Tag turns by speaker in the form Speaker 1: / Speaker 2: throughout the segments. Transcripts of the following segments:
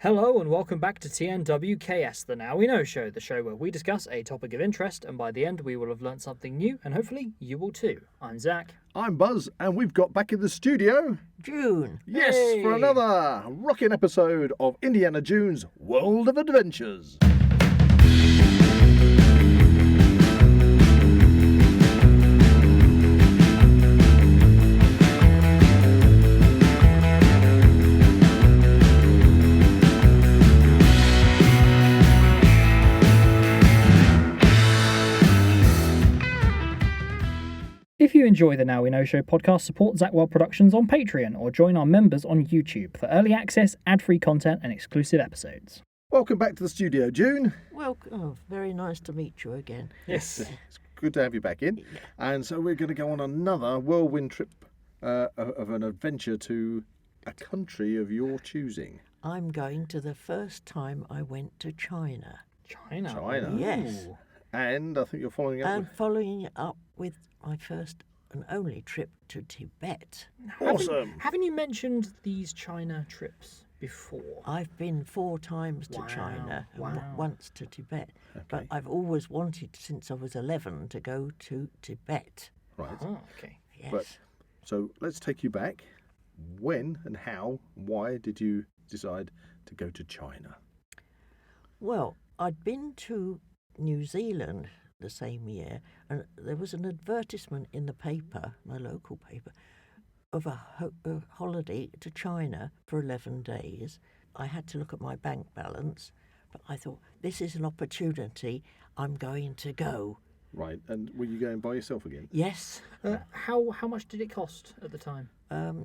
Speaker 1: Hello and welcome back to TNWKS, the Now We Know show, the show where we discuss a topic of interest and by the end we will have learnt something new and hopefully you will too. I'm Zach.
Speaker 2: I'm Buzz and we've got back in the studio
Speaker 3: June.
Speaker 2: Yes,
Speaker 1: Hey.
Speaker 2: for another rocking episode of Indiana Jones' World of Adventures.
Speaker 1: If you enjoy the Now We Know show podcast, support Zak Wylde Productions on Patreon or join our members on YouTube for early access, ad-free content and exclusive episodes.
Speaker 2: Welcome back to the studio, June.
Speaker 3: Well, very nice to meet you again.
Speaker 1: Yes.
Speaker 2: It's good to have you back in. And so we're going to go on another whirlwind trip of an adventure to a country of your choosing.
Speaker 3: I'm going to the first time I went to China.
Speaker 1: China.
Speaker 2: China.
Speaker 3: Yes.
Speaker 1: Ooh.
Speaker 2: And I think you're following up
Speaker 3: And
Speaker 2: with...
Speaker 3: following it up with my first and only trip to Tibet.
Speaker 2: Awesome.
Speaker 1: Haven't you mentioned these China trips before?
Speaker 3: I've been 4 times to
Speaker 1: Wow,
Speaker 3: China and
Speaker 1: wow.
Speaker 3: once to Tibet. But
Speaker 2: Okay.
Speaker 3: I've always wanted, since I was 11, to go to Tibet.
Speaker 2: Right.
Speaker 1: Oh, okay.
Speaker 3: Yes.
Speaker 2: But so let's take you back. When and how, why did you decide to go to China?
Speaker 3: Well, I'd been to New Zealand the same year, and there was an advertisement in the paper, my local paper, of a holiday to China for 11 days. I had to look at my bank balance, but I thought, this is an opportunity, I'm going to go.
Speaker 2: Right. And were you going by yourself again?
Speaker 3: Yes,
Speaker 1: How much did it cost at the time?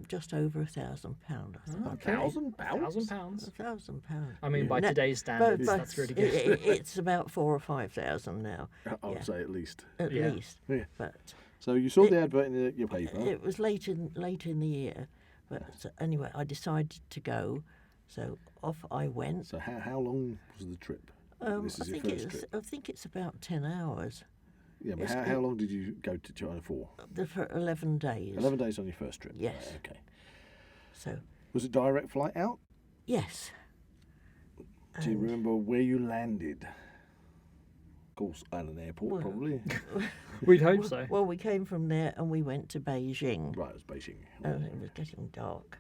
Speaker 3: just over £1,000, I think.
Speaker 1: Okay.
Speaker 2: £1,000?
Speaker 1: £1,000.
Speaker 3: £1,000.
Speaker 1: I mean, by
Speaker 3: No,
Speaker 1: today's standards, that's really good.
Speaker 3: It's about 4,000 or 5,000 now,
Speaker 2: I would
Speaker 3: Yeah.
Speaker 2: say at least.
Speaker 3: at
Speaker 1: Yeah.
Speaker 3: least.
Speaker 2: Yeah.
Speaker 3: But
Speaker 2: So you saw the advert in your paper.
Speaker 3: it was late in the year. But anyway, I decided to go, so off I went.
Speaker 2: So how long was the trip? This is your first trip.
Speaker 3: I think it's about 10 hours.
Speaker 2: Yeah, but
Speaker 3: it's-
Speaker 2: how long did you go to China for?
Speaker 3: For 11 days.
Speaker 2: 11 days on your first trip?
Speaker 3: Yes.
Speaker 2: Right, okay.
Speaker 3: So,
Speaker 2: Was it direct flight out?
Speaker 3: yes.
Speaker 2: Do you remember where you landed? Of course, at an airport,
Speaker 3: Well-
Speaker 2: probably.
Speaker 1: We'd hope so.
Speaker 3: Well, we came from there and we went to Beijing.
Speaker 2: Right, it was Beijing.
Speaker 3: It was getting dark.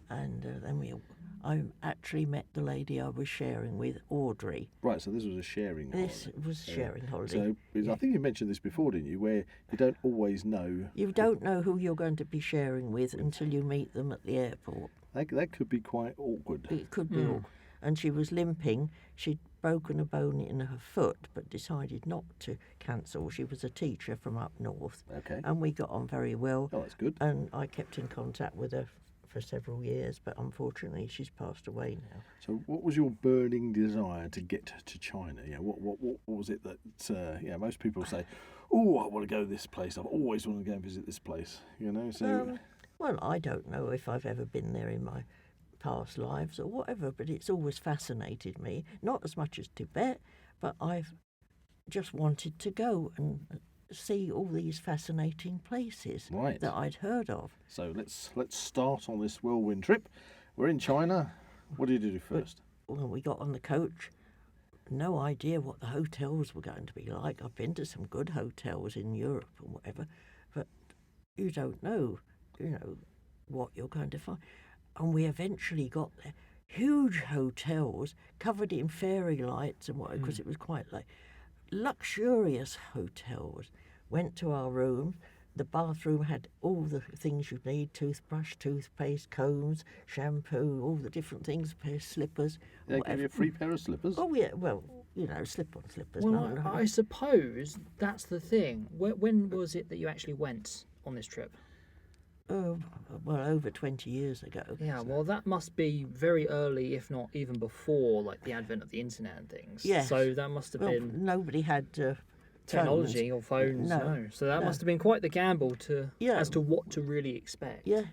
Speaker 3: And then I actually met the lady I was sharing with, Audrey.
Speaker 2: Right, so this was a sharing
Speaker 3: This
Speaker 2: holiday.
Speaker 3: was sharing holiday.
Speaker 2: So I think you mentioned this before, didn't you? Where you don't always know.
Speaker 3: You don't know who you're going to be sharing with until you meet them at the airport.
Speaker 2: That could be quite awkward.
Speaker 3: It could be awkward. And she was limping. She'd broken a bone in her foot, but decided not to cancel. She was a teacher from up north.
Speaker 2: Okay.
Speaker 3: And we got on very well.
Speaker 2: Oh, that's good.
Speaker 3: And I kept in contact with her for several years, but unfortunately she's passed away now.
Speaker 2: So, what was your burning desire to get to China? Yeah, what was it that most people say, "Oh, I want to go to this place. I've always wanted to go and visit this place." You know, so
Speaker 3: Well, I don't know if I've ever been there in my past lives or whatever, but it's always fascinated me. Not as much as Tibet, but I've just wanted to go and see all these fascinating places
Speaker 2: Right.
Speaker 3: that I'd heard of.
Speaker 2: So let's start on this whirlwind trip. We're in China. What did you do first?
Speaker 3: Well, we got on the coach. No idea what the hotels were going to be like. I've been to some good hotels in Europe and whatever, but you don't know, what you're going to find. And we eventually got there. Huge hotels covered in fairy lights and whatever, because it was quite late. Luxurious hotels. Went to our room. The bathroom had all the things you need: toothbrush, toothpaste, combs, shampoo, all the different things, a pair of slippers.
Speaker 2: They gave
Speaker 3: whatever.
Speaker 2: you a free pair of slippers.
Speaker 3: Oh, yeah, well, slip-on slippers.
Speaker 1: Well,
Speaker 3: no.
Speaker 1: I suppose that's the thing. When was it that you actually went on this trip?
Speaker 3: Well, over 20 years ago.
Speaker 1: Yeah, well, that must be very early, if not even before, like the advent of the internet and things.
Speaker 3: Yes.
Speaker 1: So that must have
Speaker 3: Well,
Speaker 1: been
Speaker 3: nobody had
Speaker 1: technology
Speaker 3: phones.
Speaker 1: or phones.
Speaker 3: No,
Speaker 1: So that
Speaker 3: no.
Speaker 1: must have been quite the gamble
Speaker 3: Yeah.
Speaker 1: as to what to really expect.
Speaker 3: Yeah.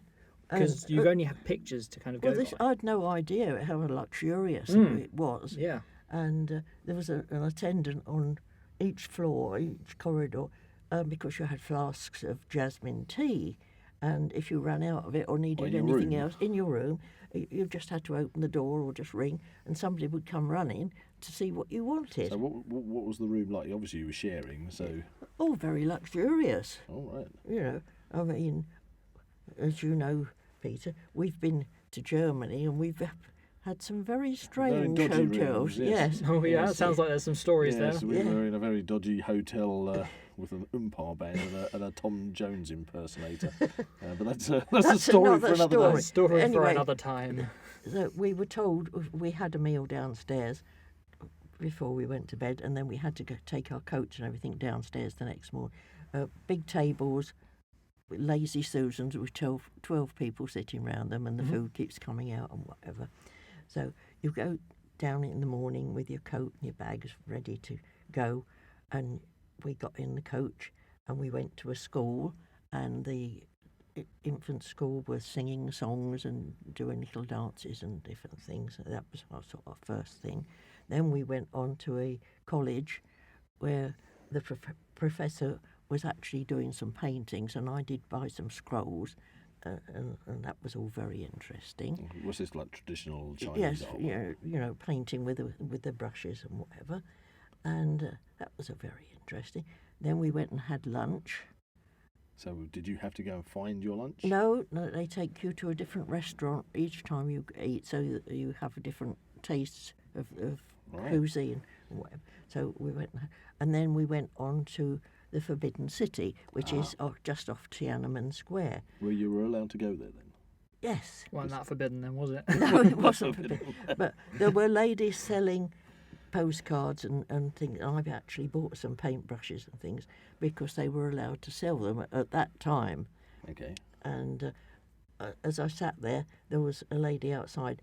Speaker 1: Because
Speaker 3: And,
Speaker 1: you've only had pictures to kind of
Speaker 3: well,
Speaker 1: go by.
Speaker 3: I'd no idea how luxurious it was.
Speaker 1: Yeah.
Speaker 3: And there was an attendant on each floor, each corridor, because you had flasks of jasmine tea. And if you ran out of it or needed
Speaker 2: your
Speaker 3: anything
Speaker 2: room.
Speaker 3: else in your room, you just had to open the door or just ring, and somebody would come running to see what you wanted.
Speaker 2: So what was the room like? Obviously you were sharing, so...
Speaker 3: All very luxurious.
Speaker 2: All right.
Speaker 3: You know, I mean, as you know, Peter, we've been to Germany and we've had some very strange
Speaker 2: dodgy
Speaker 3: hotels.
Speaker 2: rooms, yes.
Speaker 1: Oh yeah,
Speaker 2: Yes.
Speaker 1: it sounds like there's some stories
Speaker 2: Yes,
Speaker 1: there.
Speaker 2: we
Speaker 3: Yeah.
Speaker 2: were in a very dodgy hotel with an umpire band and a Tom Jones impersonator. But that's a story for
Speaker 3: another
Speaker 2: another
Speaker 3: story.
Speaker 2: day.
Speaker 1: Story for
Speaker 3: Anyway.
Speaker 1: another time.
Speaker 3: So we were told we had a meal downstairs before we went to bed, and then we had to go take our coach and everything downstairs the next morning. Big tables, lazy Susans with 12 people sitting round them, and the food keeps coming out and whatever. So you go down in the morning with your coat and your bags ready to go, and we got in the coach and we went to a school, and the infant school were singing songs and doing little dances and different things. That was our sort of first thing. Then we went on to a college where the professor was actually doing some paintings, and I did buy some scrolls, and that was all very interesting.
Speaker 2: Was this like traditional Chinese
Speaker 3: Yes,
Speaker 2: art?
Speaker 3: you know, painting with the brushes and whatever, and that was a very interesting. Then we went and had lunch.
Speaker 2: So did you have to go and find your lunch?
Speaker 3: No, they take you to a different restaurant each time you eat, so that you have a different tastes of
Speaker 2: Right.
Speaker 3: cuisine and whatever. So we went, and then we went on to the Forbidden City, which is just off Tiananmen Square.
Speaker 2: Where you were allowed to go there then?
Speaker 3: Yes.
Speaker 1: Wasn't that forbidden then, was it?
Speaker 3: No, it wasn't forbidden. But there were ladies selling postcards and things. I've actually bought some paintbrushes and things because they were allowed to sell them at that time.
Speaker 2: Okay.
Speaker 3: And as I sat there, there was a lady outside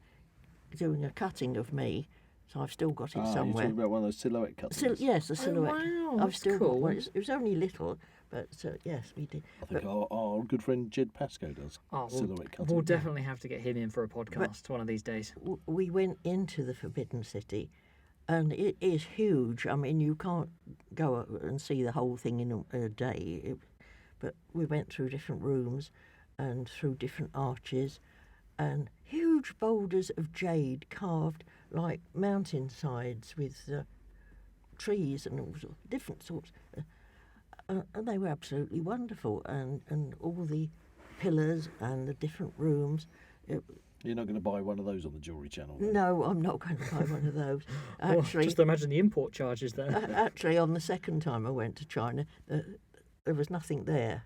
Speaker 3: doing a cutting of me, so I've still got it
Speaker 2: You're
Speaker 3: somewhere.
Speaker 2: talking about one of those silhouette cuttings?
Speaker 3: Yes, a silhouette.
Speaker 1: wow,
Speaker 3: I've
Speaker 1: that's
Speaker 3: still got
Speaker 1: cool.
Speaker 3: one. It was only little, but yes, we did.
Speaker 2: I think our good friend Jed Pascoe does
Speaker 1: Oh,
Speaker 2: silhouette cutting.
Speaker 1: we'll definitely have to get him in for a podcast one of these days.
Speaker 3: We went into the Forbidden City, and it is huge. I mean, you can't go and see the whole thing in a day. But we went through different rooms and through different arches, and huge boulders of jade carved like mountainsides with trees and all different sorts. And they were absolutely wonderful, and all the pillars and the different rooms.
Speaker 2: You're not going to buy one of those on the Jewellery Channel? then?
Speaker 3: No, I'm not going to buy one of those.
Speaker 1: Well,
Speaker 3: Actually,
Speaker 1: just imagine the import charges there.
Speaker 3: actually, on the second time I went to China, there was nothing there.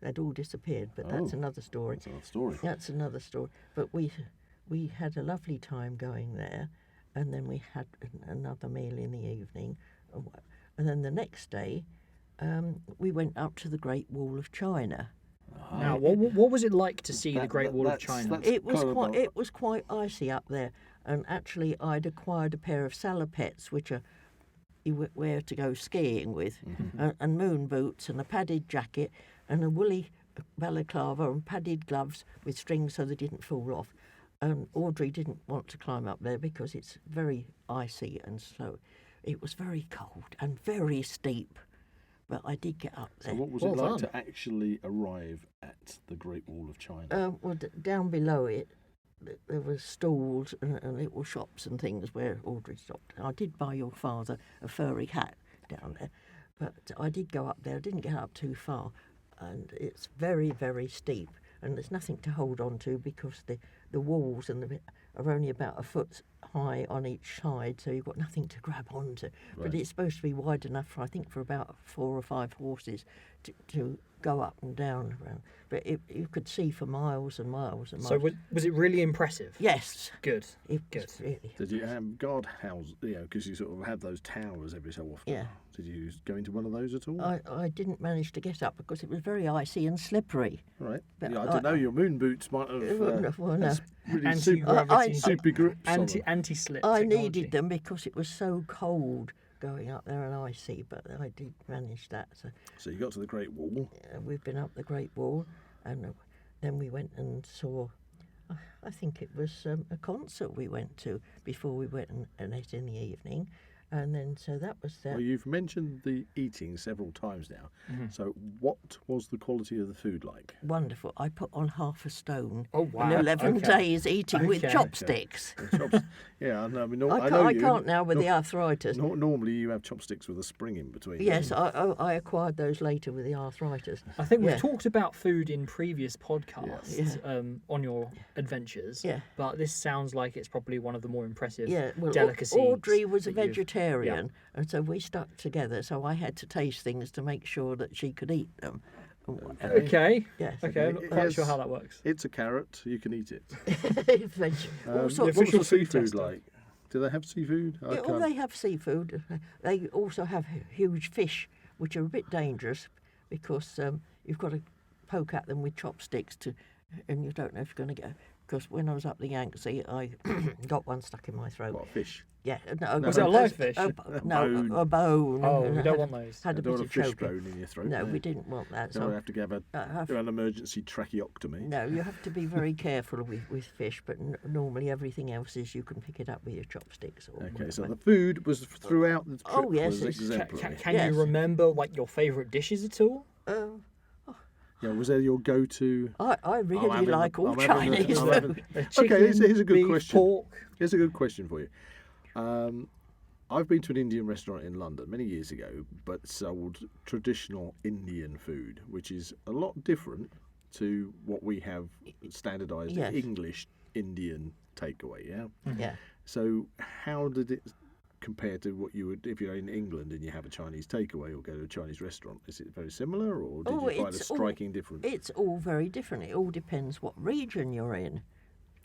Speaker 3: They'd all disappeared, but that's
Speaker 2: Oh,
Speaker 3: another story.
Speaker 2: That's another story.
Speaker 3: That's another story. But we had a lovely time going there, and then we had another meal in the evening, and then the next day we went up to the Great Wall of China.
Speaker 1: Now, what was it like to see the
Speaker 2: That-
Speaker 1: Great
Speaker 2: that-
Speaker 1: Wall of
Speaker 2: that's-
Speaker 1: China?
Speaker 2: that's-
Speaker 3: It was
Speaker 2: kind of
Speaker 3: quite
Speaker 2: a-
Speaker 3: it was quite icy up there, and actually I'd acquired a pair of salopettes, which are you wear to go skiing with, and moon boots and a padded jacket and a woolly balaclava and padded gloves with strings so they didn't fall off. And Audrey didn't want to climb up there because it's very icy, and so it was very cold and very steep. But I did get up
Speaker 2: So
Speaker 3: there.
Speaker 2: what was
Speaker 1: Well
Speaker 2: it like
Speaker 1: done.
Speaker 2: to actually arrive at the Great Wall of China?
Speaker 3: Well, down below it, there were stalls and little shops and things where Audrey stopped. I did buy your father a furry hat down there, but I did go up there. I didn't get up too far, and it's very, very steep, and there's nothing to hold on to because the walls and are only about a foot high on each side, so you've got nothing to grab onto. But
Speaker 2: Right.
Speaker 3: it's supposed to be wide enough for, I think, for about 4 or 5 horses to go up and down around. But you could see for miles and miles and miles.
Speaker 1: So was it really impressive?
Speaker 3: Yes,
Speaker 1: Good.
Speaker 3: it
Speaker 1: Good.
Speaker 3: was really.
Speaker 2: Did you have guard house? Because you sort of have those towers every so often.
Speaker 3: Yeah.
Speaker 2: Did you go into one of those at all?
Speaker 3: I didn't manage to get up because it was very icy and slippery.
Speaker 2: Right.
Speaker 3: but
Speaker 2: Yeah, I
Speaker 3: I-
Speaker 2: didn't know your moon boots might have.
Speaker 3: Well, no.
Speaker 2: had really
Speaker 1: Anti-gravity.
Speaker 2: super grips. on them.
Speaker 1: Anti-slip
Speaker 3: I
Speaker 1: technology.
Speaker 3: needed them because it was so cold going up there and icy, but I did manage that. So
Speaker 2: So you got to the Great Wall.
Speaker 3: we've been up the Great Wall, and then we went and saw, I think it was a concert we went to before we went and ate in the evening. And then, so that was that.
Speaker 2: Well, you've mentioned the eating several times now.
Speaker 1: Mm-hmm.
Speaker 2: So what was the quality of the food like?
Speaker 3: Wonderful. I put on half a stone
Speaker 1: Oh, wow.
Speaker 3: in 11
Speaker 1: Okay.
Speaker 3: days eating with
Speaker 1: Okay.
Speaker 3: chopsticks.
Speaker 2: The chops- yeah, I know. I mean,
Speaker 3: I
Speaker 2: know
Speaker 3: can't,
Speaker 2: you.
Speaker 3: I can't now with the arthritis.
Speaker 2: Normally you have chopsticks with a spring in between.
Speaker 3: Yes, I acquired those later with the arthritis.
Speaker 1: I think we've
Speaker 3: Yeah.
Speaker 1: talked about food in previous podcasts
Speaker 3: Yeah.
Speaker 1: on your adventures.
Speaker 3: Yeah.
Speaker 1: But this sounds like it's probably one of the more impressive
Speaker 3: Yeah, well,
Speaker 1: delicacies.
Speaker 3: Audrey was a
Speaker 1: that you've-
Speaker 3: vegetarian, and so we stuck together. So I had to taste things to make sure that she could eat them.
Speaker 1: Okay.
Speaker 3: Yes.
Speaker 1: Okay, I'm not quite
Speaker 2: Yes.
Speaker 1: sure how that works.
Speaker 3: Mm-hmm.
Speaker 2: It's a carrot. You can eat it.
Speaker 3: All
Speaker 2: What
Speaker 3: sorts
Speaker 2: was
Speaker 1: official
Speaker 2: the
Speaker 1: food
Speaker 2: seafood
Speaker 1: tester.
Speaker 2: like? Do they have seafood? I
Speaker 3: Yeah, well,
Speaker 2: can't-
Speaker 3: they have seafood. They also have huge fish, which are a bit dangerous because you've got to poke at them with chopsticks and you don't know if you're going to get. Because when I was up the Yangtze, I got one stuck in my throat.
Speaker 2: What, fish?
Speaker 3: Yeah, no.
Speaker 1: Was it a live fish?
Speaker 3: No,
Speaker 2: Bone.
Speaker 3: a bone.
Speaker 1: Oh,
Speaker 3: and
Speaker 1: we
Speaker 3: I
Speaker 1: don't
Speaker 3: had-
Speaker 1: want those.
Speaker 3: Had a
Speaker 2: You don't
Speaker 3: bit
Speaker 2: want a
Speaker 3: of
Speaker 2: fish
Speaker 3: choking.
Speaker 2: bone in your throat.
Speaker 3: No, we didn't want that.
Speaker 2: You
Speaker 3: So
Speaker 2: have to have an emergency tracheotomy.
Speaker 3: no, you have to be very careful with fish, but normally everything else is you can pick it up with your chopsticks. Or
Speaker 2: Okay, so
Speaker 3: whatever.
Speaker 2: the food was throughout the trip
Speaker 3: Oh, yes,
Speaker 2: was
Speaker 3: it's-
Speaker 2: exemplary.
Speaker 1: Can
Speaker 3: Yes.
Speaker 1: you remember like your favourite dishes at all?
Speaker 2: Yeah, was there your go-to?
Speaker 3: I really like all
Speaker 2: I'm having a-
Speaker 3: Chinese
Speaker 2: I'm
Speaker 3: food.
Speaker 2: having-
Speaker 1: Chicken,
Speaker 2: here's a good
Speaker 1: beef,
Speaker 2: question.
Speaker 1: pork.
Speaker 2: Here's a good question for you. I've been to an Indian restaurant in London many years ago, but sold traditional Indian food, which is a lot different to what we have standardised
Speaker 3: Yes.
Speaker 2: English Indian takeaway. Yeah.
Speaker 3: Yeah.
Speaker 2: So how did it compare to what you would if you're in England and you have a Chinese takeaway or go to a Chinese restaurant? Is it very similar, or did you find a
Speaker 3: it's all-
Speaker 2: striking difference?
Speaker 3: It's all very different. It all depends what region you're in.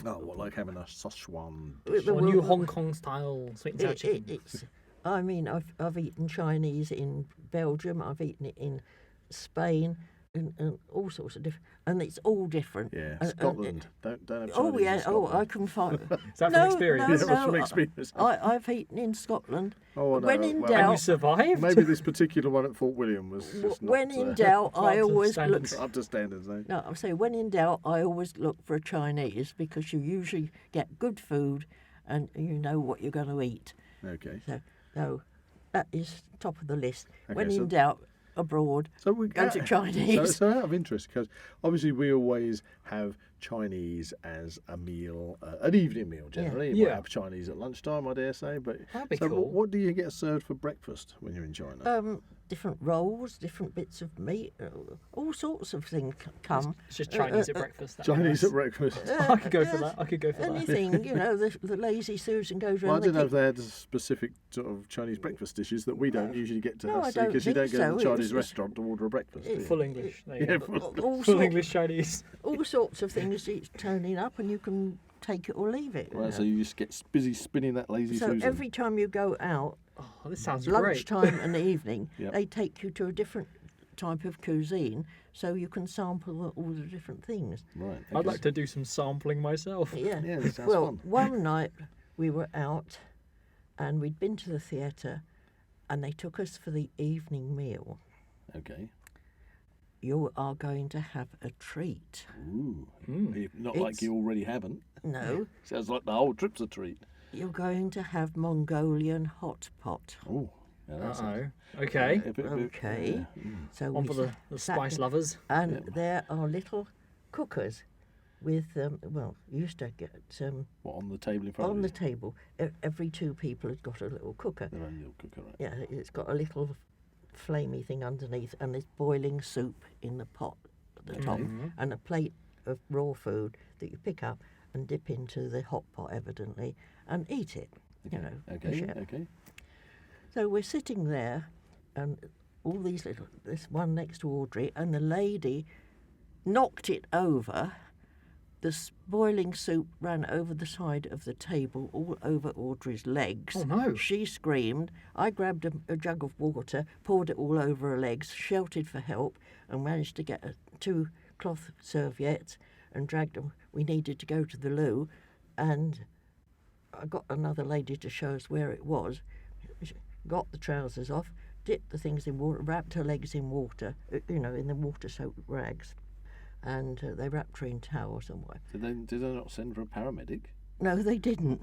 Speaker 2: Oh, well, like having a Szechuan
Speaker 3: Well,
Speaker 2: dish.
Speaker 1: Or new
Speaker 3: well,
Speaker 1: Hong Kong style sweet and sour chicken.
Speaker 3: I mean, I've eaten Chinese in Belgium. I've eaten it in Spain, and all sorts of different. And it's all different.
Speaker 2: Yeah,
Speaker 3: And-
Speaker 2: Scotland. Don't have Chinese
Speaker 3: Oh
Speaker 2: in
Speaker 3: yeah. Oh, I
Speaker 2: Scotland.
Speaker 3: can find.
Speaker 1: Is that from
Speaker 3: no,
Speaker 1: experience?
Speaker 3: No,
Speaker 2: Yeah, that's from
Speaker 3: no,
Speaker 2: experience.
Speaker 3: I've eaten in Scotland.
Speaker 2: Oh, no,
Speaker 3: when in
Speaker 2: well,
Speaker 1: And you
Speaker 3: doubt,
Speaker 1: survived?
Speaker 2: Maybe this particular one at Fort William was just
Speaker 3: when
Speaker 2: not,
Speaker 3: in doubt,
Speaker 1: Up
Speaker 3: I
Speaker 1: to
Speaker 3: always
Speaker 1: standards.
Speaker 3: look.
Speaker 2: up to standards. No.
Speaker 3: No, I say when in doubt, I always look for a Chinese because you usually get good food, and you know what you're going to eat.
Speaker 2: Okay.
Speaker 3: So that is top of the list. When
Speaker 2: Okay, so-
Speaker 3: in doubt, abroad,
Speaker 2: So we
Speaker 3: go to Chinese.
Speaker 2: So out of interest, because obviously we always have Chinese as a meal, an evening meal generally. You
Speaker 1: Yeah.
Speaker 2: might have Chinese at lunchtime, I dare say. But
Speaker 1: That'd be
Speaker 2: so
Speaker 1: cool.
Speaker 2: what do you get served for breakfast when you're in China?
Speaker 3: Different rolls, different bits of meat, all sorts of things come.
Speaker 1: It's just Chinese at breakfast. that'd be
Speaker 2: Chinese
Speaker 1: nice.
Speaker 2: at breakfast.
Speaker 1: I could go for that. I could go for that.
Speaker 3: Anything, you know, the lazy Susan goes
Speaker 2: Well, I
Speaker 3: round.
Speaker 2: didn't know if they had specific sort of Chinese breakfast dishes that we don't usually get to
Speaker 3: No, I
Speaker 2: have,
Speaker 3: don't
Speaker 2: because you don't
Speaker 3: think
Speaker 2: go to
Speaker 3: so.
Speaker 2: the
Speaker 3: It
Speaker 2: Chinese
Speaker 3: was-
Speaker 2: restaurant to order a breakfast. do you?
Speaker 1: Full English. There you
Speaker 2: Yeah,
Speaker 1: go.
Speaker 3: all,
Speaker 1: Full
Speaker 3: sort,
Speaker 1: English Chinese.
Speaker 3: all sorts of things it's turning up, and you can take it or leave it. you
Speaker 2: Right,
Speaker 3: know.
Speaker 2: so you just get busy spinning that lazy
Speaker 3: So
Speaker 2: Susan.
Speaker 3: every time you go out,
Speaker 1: Oh, this sounds great.
Speaker 3: lunchtime and evening,
Speaker 2: Yep.
Speaker 3: they take you to a different type of cuisine, so you can sample all the different things.
Speaker 2: Right.
Speaker 1: I'd
Speaker 2: okay.
Speaker 1: like to do some sampling myself.
Speaker 3: Yeah.
Speaker 2: Yeah, that sounds
Speaker 3: Well,
Speaker 2: fun.
Speaker 3: one night we were out, and we'd been to the theatre, and they took us for the evening meal.
Speaker 2: Okay.
Speaker 3: You are going to have a treat.
Speaker 2: Ooh.
Speaker 1: Mm.
Speaker 2: Not like
Speaker 3: It's-
Speaker 2: you already haven't.
Speaker 3: No,
Speaker 2: Sounds like the whole trip's a treat.
Speaker 3: you're going to have Mongolian hot pot.
Speaker 2: Oh. Yeah, that's
Speaker 1: Uh-oh. Okay.
Speaker 3: Okay. So
Speaker 1: One
Speaker 3: we
Speaker 1: for the
Speaker 3: sat
Speaker 1: spice
Speaker 3: down,
Speaker 1: lovers.
Speaker 3: and there are little cookers with well, you used to get
Speaker 2: What, on the table in front
Speaker 3: on
Speaker 2: of
Speaker 3: the
Speaker 2: you?
Speaker 3: table. Every two people had got a little cooker.
Speaker 2: Their own little cooker, right?
Speaker 3: Yeah, it's got a little flamey thing underneath, and there's boiling soup in the pot at the top, and a plate of raw food that you pick up and dip into the hot pot, evidently, and eat it. You know.
Speaker 2: Okay,
Speaker 3: share.
Speaker 2: okay.
Speaker 3: So we're sitting there, and all these little, this one next to Audrey, and the lady knocked it over. The boiling soup ran over the side of the table, all over Audrey's legs.
Speaker 1: Oh, no.
Speaker 3: She screamed. I grabbed a jug of water, poured it all over her legs, shouted for help, and managed to get two cloth serviettes and dragged them. We needed to go to the loo, and I got another lady to show us where it was. She got the trousers off, dipped the things in water, wrapped her legs in water, you know, in the water-soaked rags, and they wrapped her in towel somewhere.
Speaker 2: Did they not send for a paramedic?
Speaker 3: No, they didn't.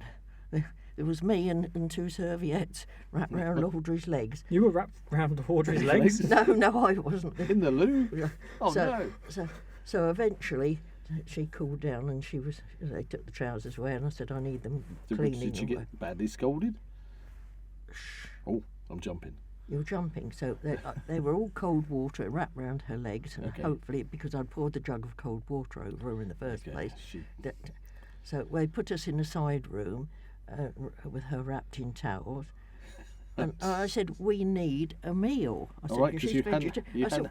Speaker 3: There was me and two serviettes wrapped round Audrey's legs.
Speaker 1: You were wrapped round Audrey's legs?
Speaker 3: No, I wasn't.
Speaker 2: In the loo? Oh,
Speaker 3: so,
Speaker 2: no.
Speaker 3: So eventually she cooled down and they took the trousers away and I said, I need them cleaning.
Speaker 2: Did she get badly scolded? Oh, I'm jumping.
Speaker 3: You're jumping. So they were all cold water wrapped round her legs, and hopefully, because I'd poured the jug of cold water over her in the first place. So they put us in a side room with her wrapped in towels. And I said, we need a meal. I said,
Speaker 2: right, because you hadn't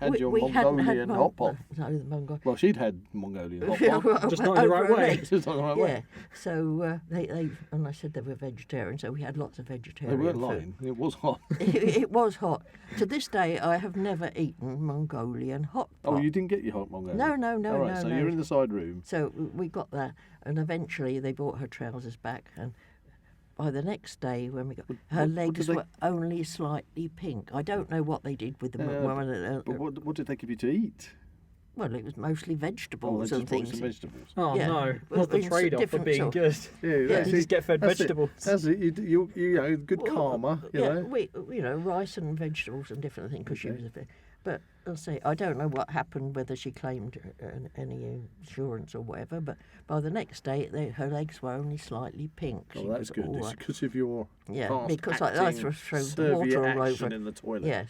Speaker 2: had your
Speaker 3: hadn't
Speaker 2: Mongolian hot pot.
Speaker 3: No, the Mongolian.
Speaker 2: Well, she'd had Mongolian hot pot.
Speaker 1: Just not in the right way.
Speaker 2: Just not the right way.
Speaker 3: So and I said they were vegetarian, so we had lots of vegetarian
Speaker 2: They weren't
Speaker 3: food.
Speaker 2: lying. It was hot.
Speaker 3: It was hot. To this day, I have never eaten Mongolian hot pot.
Speaker 2: Oh, you didn't get your hot Mongolian?
Speaker 3: No,
Speaker 2: All right, so you're in the side room.
Speaker 3: So we got that, and eventually they brought her trousers back, and by the next day when we got her legs were only slightly pink. I don't know what they did with them.
Speaker 2: But what did they give you to eat?
Speaker 3: Well, it was mostly
Speaker 2: Oh,
Speaker 3: vegetables
Speaker 2: they
Speaker 3: and
Speaker 2: just brought you
Speaker 3: things.
Speaker 2: some vegetables.
Speaker 1: Oh
Speaker 3: Yeah.
Speaker 1: no,
Speaker 3: Well,
Speaker 1: not the
Speaker 3: it's a
Speaker 1: trade-off for
Speaker 3: different
Speaker 1: being
Speaker 3: sort.
Speaker 1: good.
Speaker 2: Yeah,
Speaker 1: You just get fed
Speaker 2: that's
Speaker 1: vegetables.
Speaker 2: That's it. You know, good karma. You know.
Speaker 3: we rice and vegetables and different things because she was a bit. But I'll say I don't know what happened, whether she claimed any insurance or whatever. But by the next day, her legs were only slightly pink.
Speaker 2: Oh,
Speaker 3: She
Speaker 2: that's
Speaker 3: was
Speaker 2: good.
Speaker 3: all
Speaker 2: It's
Speaker 3: right.
Speaker 2: because of your
Speaker 3: Because I
Speaker 2: fast-acting
Speaker 3: threw
Speaker 2: serviette
Speaker 3: water all
Speaker 2: action
Speaker 3: over.
Speaker 2: in the toilet.
Speaker 3: Yes.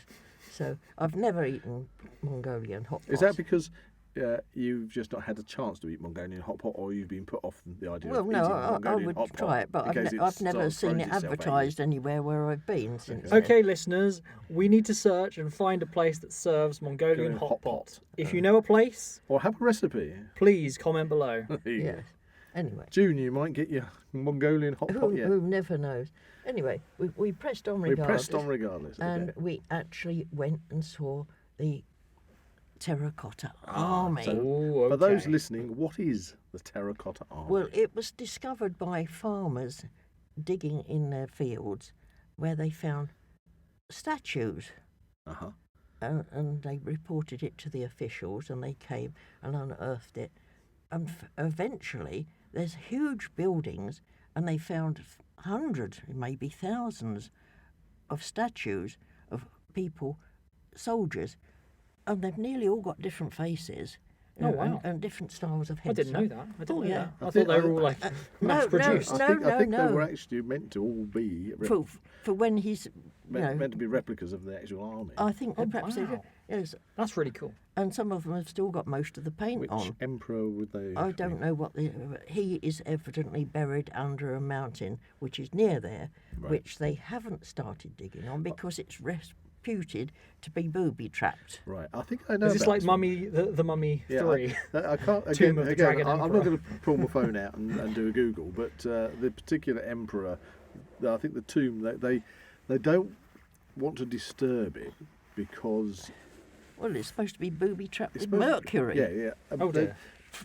Speaker 3: So I've never eaten Mongolian hot pot.
Speaker 2: Is that because you've just not had a chance to eat Mongolian hot pot, or you've been put off the idea
Speaker 3: Well,
Speaker 2: of
Speaker 3: no,
Speaker 2: eating
Speaker 3: I
Speaker 2: Mongolian
Speaker 3: would
Speaker 2: hot pot?
Speaker 3: try it, but I've never seen it advertised anywhere where I've been since. then.
Speaker 1: Okay, listeners, we need to search and find a place that serves Mongolian hot pot. If you know a place,
Speaker 2: Or have a recipe.
Speaker 1: please comment below.
Speaker 3: Yes. Anyway.
Speaker 2: June, you might get your Mongolian hot pot yet.
Speaker 3: Who never knows? Anyway, we pressed on regardless.
Speaker 2: We pressed on regardless.
Speaker 3: And
Speaker 2: Okay.
Speaker 3: we actually went and saw the Terracotta Army.
Speaker 1: Oh,
Speaker 2: For those
Speaker 1: okay.
Speaker 2: listening, what is the Terracotta Army?
Speaker 3: Well, it was discovered by farmers digging in their fields where they found statues.
Speaker 2: Uh-huh.
Speaker 3: And they reported it to the officials, and they came and unearthed it. And eventually, there's huge buildings, and they found hundreds, maybe thousands, of statues of people, soldiers, and they've nearly all got different faces.
Speaker 1: Oh, wow.
Speaker 3: And different styles of
Speaker 1: I
Speaker 3: heads.
Speaker 1: didn't know that. I didn't know
Speaker 3: yeah.
Speaker 1: that. I
Speaker 2: think-
Speaker 1: thought they were all like mass produced.
Speaker 3: no,
Speaker 2: I think
Speaker 3: no.
Speaker 2: they were actually meant to all be
Speaker 3: For when he's,
Speaker 2: meant to be replicas of the actual army.
Speaker 3: I think
Speaker 1: Oh,
Speaker 3: perhaps
Speaker 1: wow.
Speaker 3: yes,
Speaker 1: That's really cool.
Speaker 3: and some of them have still got most of the paint
Speaker 2: Which
Speaker 3: on.
Speaker 2: emperor would they?
Speaker 3: I don't know what he is evidently buried under a mountain which is near there,
Speaker 2: Right.
Speaker 3: which they haven't started digging on because it's reputed to be booby trapped.
Speaker 2: Right, I think I know.
Speaker 1: Is this
Speaker 2: about
Speaker 1: like
Speaker 2: this one.
Speaker 1: Mummy, the Mummy
Speaker 2: Yeah,
Speaker 1: 3?
Speaker 2: I can't.
Speaker 1: Tomb
Speaker 2: Again,
Speaker 1: of the Dragon
Speaker 2: I'm
Speaker 1: Emperor.
Speaker 2: not going to pull my phone out and do a Google, but the particular emperor, I think the tomb, they don't want to disturb it because
Speaker 3: Well, it's supposed to be booby trapped
Speaker 2: it's
Speaker 3: with
Speaker 2: supposed-
Speaker 3: mercury.
Speaker 2: Yeah.
Speaker 1: Oh dear.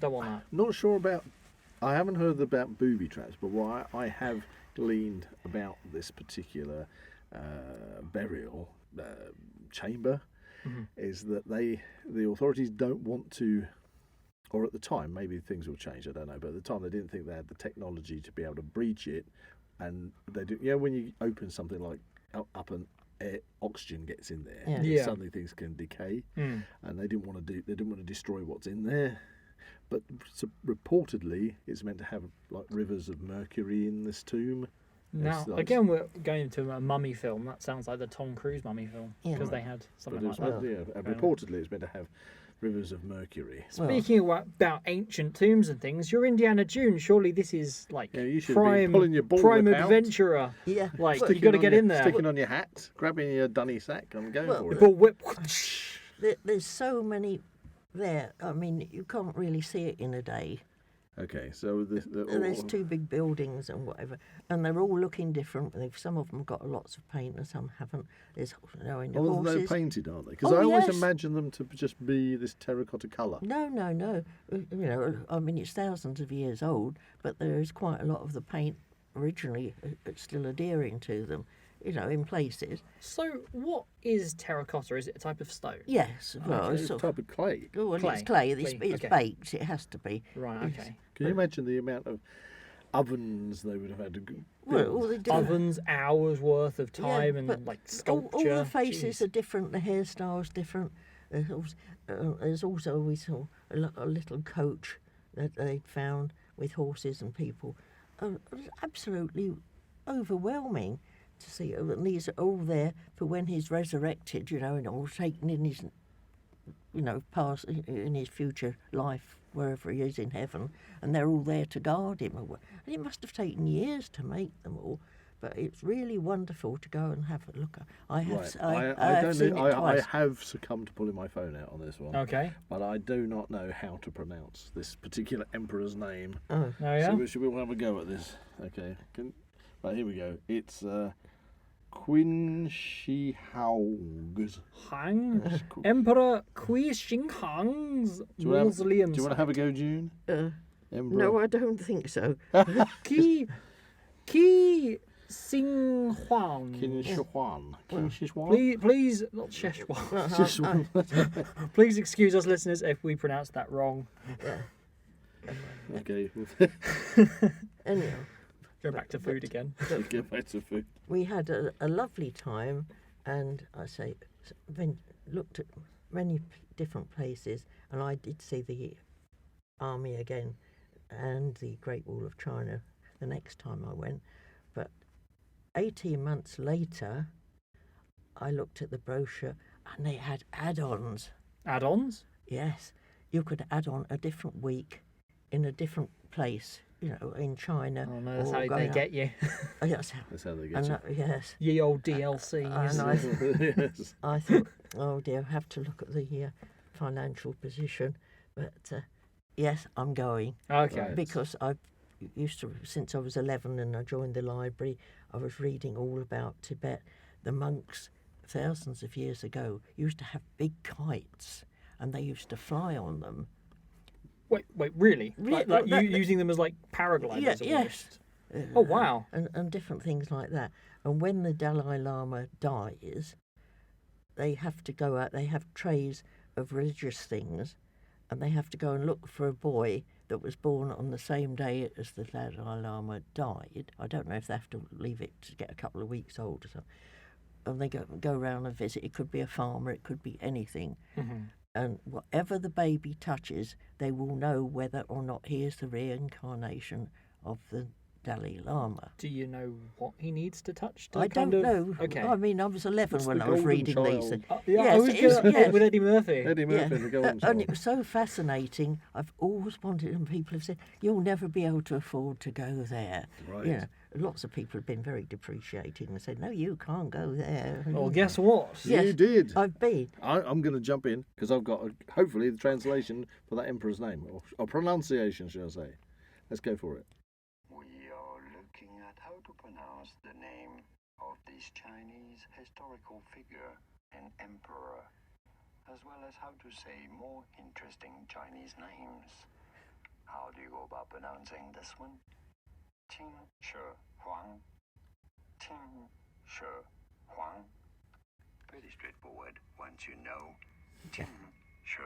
Speaker 1: Don't want that.
Speaker 2: Not sure about. I haven't heard about booby traps, but what I have gleaned about this particular burial chamber is that the authorities don't want to, or at the time, maybe things will change, I don't know, but at the time they didn't think they had the technology to be able to breach it, and they do. You know, when you open something like up and oxygen gets in there,
Speaker 3: Yeah.
Speaker 1: Yeah.
Speaker 2: suddenly things can decay,
Speaker 1: Mm.
Speaker 2: and they didn't want to destroy what's in there. But reportedly, it's meant to have like rivers of mercury in this tomb.
Speaker 1: Now,
Speaker 2: like-
Speaker 1: again, we're going into a mummy film. That sounds like the Tom Cruise mummy film
Speaker 3: Yeah.
Speaker 1: because they
Speaker 3: Right.
Speaker 1: had
Speaker 2: But
Speaker 1: something like
Speaker 2: it's
Speaker 1: that.
Speaker 2: meant, and reportedly, it's meant to have rivers of mercury.
Speaker 1: Speaking about ancient tombs and things, you're Indiana Jones. Surely this is like
Speaker 2: Yeah, you should
Speaker 1: prime,
Speaker 2: be pulling your ball
Speaker 1: prime
Speaker 2: whip out,
Speaker 1: adventurer.
Speaker 3: Yeah.
Speaker 1: Like
Speaker 3: Well,
Speaker 1: you got to get in there.
Speaker 2: Sticking on your hat, grabbing your dunny sack, and going
Speaker 3: Well,
Speaker 2: for
Speaker 1: The
Speaker 2: it.
Speaker 1: ball whip.
Speaker 3: There's so many there. I mean, you can't really see it in a day.
Speaker 2: Okay, so
Speaker 3: There's two big buildings and whatever, and they're all looking different. Some of them got lots of paint and some haven't. There's in the
Speaker 2: Oh, they're
Speaker 3: horses.
Speaker 2: painted, aren't they? Because
Speaker 3: Oh,
Speaker 2: I always
Speaker 3: yes.
Speaker 2: imagine them to just be this terracotta colour.
Speaker 3: No. You know, I mean, it's thousands of years old, but there is quite a lot of the paint originally still adhering to them. You know, in places.
Speaker 1: So, what is terracotta? Is it a type of stone?
Speaker 3: Yes. Well,
Speaker 2: It's
Speaker 3: it's
Speaker 2: a
Speaker 3: sort
Speaker 2: type of clay.
Speaker 3: well,
Speaker 1: Clay.
Speaker 3: it's clay. It's
Speaker 1: Clay,
Speaker 3: it's
Speaker 1: okay.
Speaker 3: baked. It has to be.
Speaker 1: Right. Okay.
Speaker 2: Can you imagine the amount of ovens they would have had to build.
Speaker 3: Well, all they do,
Speaker 1: Ovens, hours worth of time,
Speaker 3: yeah,
Speaker 1: and
Speaker 3: but
Speaker 1: like
Speaker 3: all
Speaker 1: sculpture.
Speaker 3: the faces
Speaker 1: Jeez.
Speaker 3: are different, the hairstyles different. There's also we saw a little coach that they'd found with horses and people. It was absolutely overwhelming to see. And these are all there for when he's resurrected, and all taken in his, past in his future life, wherever he is in heaven, and they're all there to guard him. And it must have taken years to make them all, but it's really wonderful to go and have a look. I have.
Speaker 2: Right.
Speaker 3: I have seen it
Speaker 2: I
Speaker 3: twice.
Speaker 2: have succumbed to pulling my phone out on this one.
Speaker 1: Okay.
Speaker 2: But I do not know how to pronounce this particular emperor's name.
Speaker 3: Oh,
Speaker 1: Oh yeah.
Speaker 2: So should we all have a go at this? Okay. Right, here we go. It's Qin Shi Hao's.
Speaker 1: Hang Emperor Kui Shing Hang's
Speaker 2: Do you wanna
Speaker 1: mausoleum.
Speaker 2: have a go, June?
Speaker 3: no,
Speaker 2: Emperor.
Speaker 3: I don't think so.
Speaker 1: Ki Sing Huang.
Speaker 2: Qin Shi Huan. Qin Shi Huan.
Speaker 1: Please, not Szechuan. Please excuse us, listeners, if we pronounce that wrong.
Speaker 2: Okay.
Speaker 3: Anyhow,
Speaker 1: Go back to food again.
Speaker 2: Go back to food.
Speaker 3: we had a lovely time, and looked at many different places, and I did see the army again and the Great Wall of China the next time I went. But 18 months later, I looked at the brochure and they had add-ons.
Speaker 1: Add-ons?
Speaker 3: Yes, you could add on a different week in a different place, in China.
Speaker 1: Oh no, that's
Speaker 3: or
Speaker 1: how they
Speaker 3: going
Speaker 1: get you.
Speaker 3: Oh, yes,
Speaker 2: That's how they
Speaker 3: and
Speaker 2: get you.
Speaker 3: yes.
Speaker 1: Ye old DLCs.
Speaker 3: And
Speaker 2: Yes.
Speaker 3: I thought, oh dear, I have to look at the financial position. But yes, I'm going.
Speaker 1: Okay.
Speaker 2: Right.
Speaker 3: Because I've used to, since I was 11 and I joined the library, I was reading all about Tibet. The monks, thousands of years ago, used to have big kites and they used to fly on them.
Speaker 1: Wait, really? Like
Speaker 3: that-
Speaker 1: you using them as like paragliders
Speaker 3: Yeah,
Speaker 1: almost?
Speaker 3: yes.
Speaker 1: Oh, wow.
Speaker 3: And different things like that. And when the Dalai Lama dies, they have to go out, they have trays of religious things, and they have to go and look for a boy that was born on the same day as the Dalai Lama died. I don't know if they have to leave it to get a couple of weeks old or something. And they go around and visit. It could be a farmer, it could be anything.
Speaker 1: Mm-hmm.
Speaker 3: And whatever the baby touches, they will know whether or not he is the reincarnation of the Dalai Lama.
Speaker 1: Do you know what he needs to touch? To
Speaker 3: I
Speaker 1: kind
Speaker 3: don't
Speaker 1: of...
Speaker 3: know.
Speaker 1: Okay.
Speaker 3: I mean, I was 11
Speaker 2: It's
Speaker 3: when
Speaker 2: the
Speaker 3: I was
Speaker 2: golden
Speaker 3: reading these
Speaker 2: child.
Speaker 3: things.
Speaker 1: Yeah,
Speaker 3: Yes,
Speaker 1: I was
Speaker 3: it is,
Speaker 1: gonna-
Speaker 3: yes.
Speaker 1: with Eddie Murphy.
Speaker 2: Eddie Murphy and the Golden
Speaker 3: and
Speaker 2: Child.
Speaker 3: it was so fascinating. I've always wanted, and people have said, you'll never be able to afford to go there.
Speaker 2: Right.
Speaker 3: Lots of people have been very depreciating and said, no, you can't go there.
Speaker 1: Well, guess what?
Speaker 3: Yes,
Speaker 2: You did.
Speaker 3: I've been.
Speaker 2: I'm going to jump in because I've got hopefully the translation for that emperor's name, or pronunciation, should I say. Let's go for it.
Speaker 4: We are looking at how to pronounce the name of this Chinese historical figure and emperor, as well as how to say more interesting Chinese names. How do you go about pronouncing this one? Qin Shi Huang. Qin Shi Huang. Pretty straightforward once you know. Qin Shi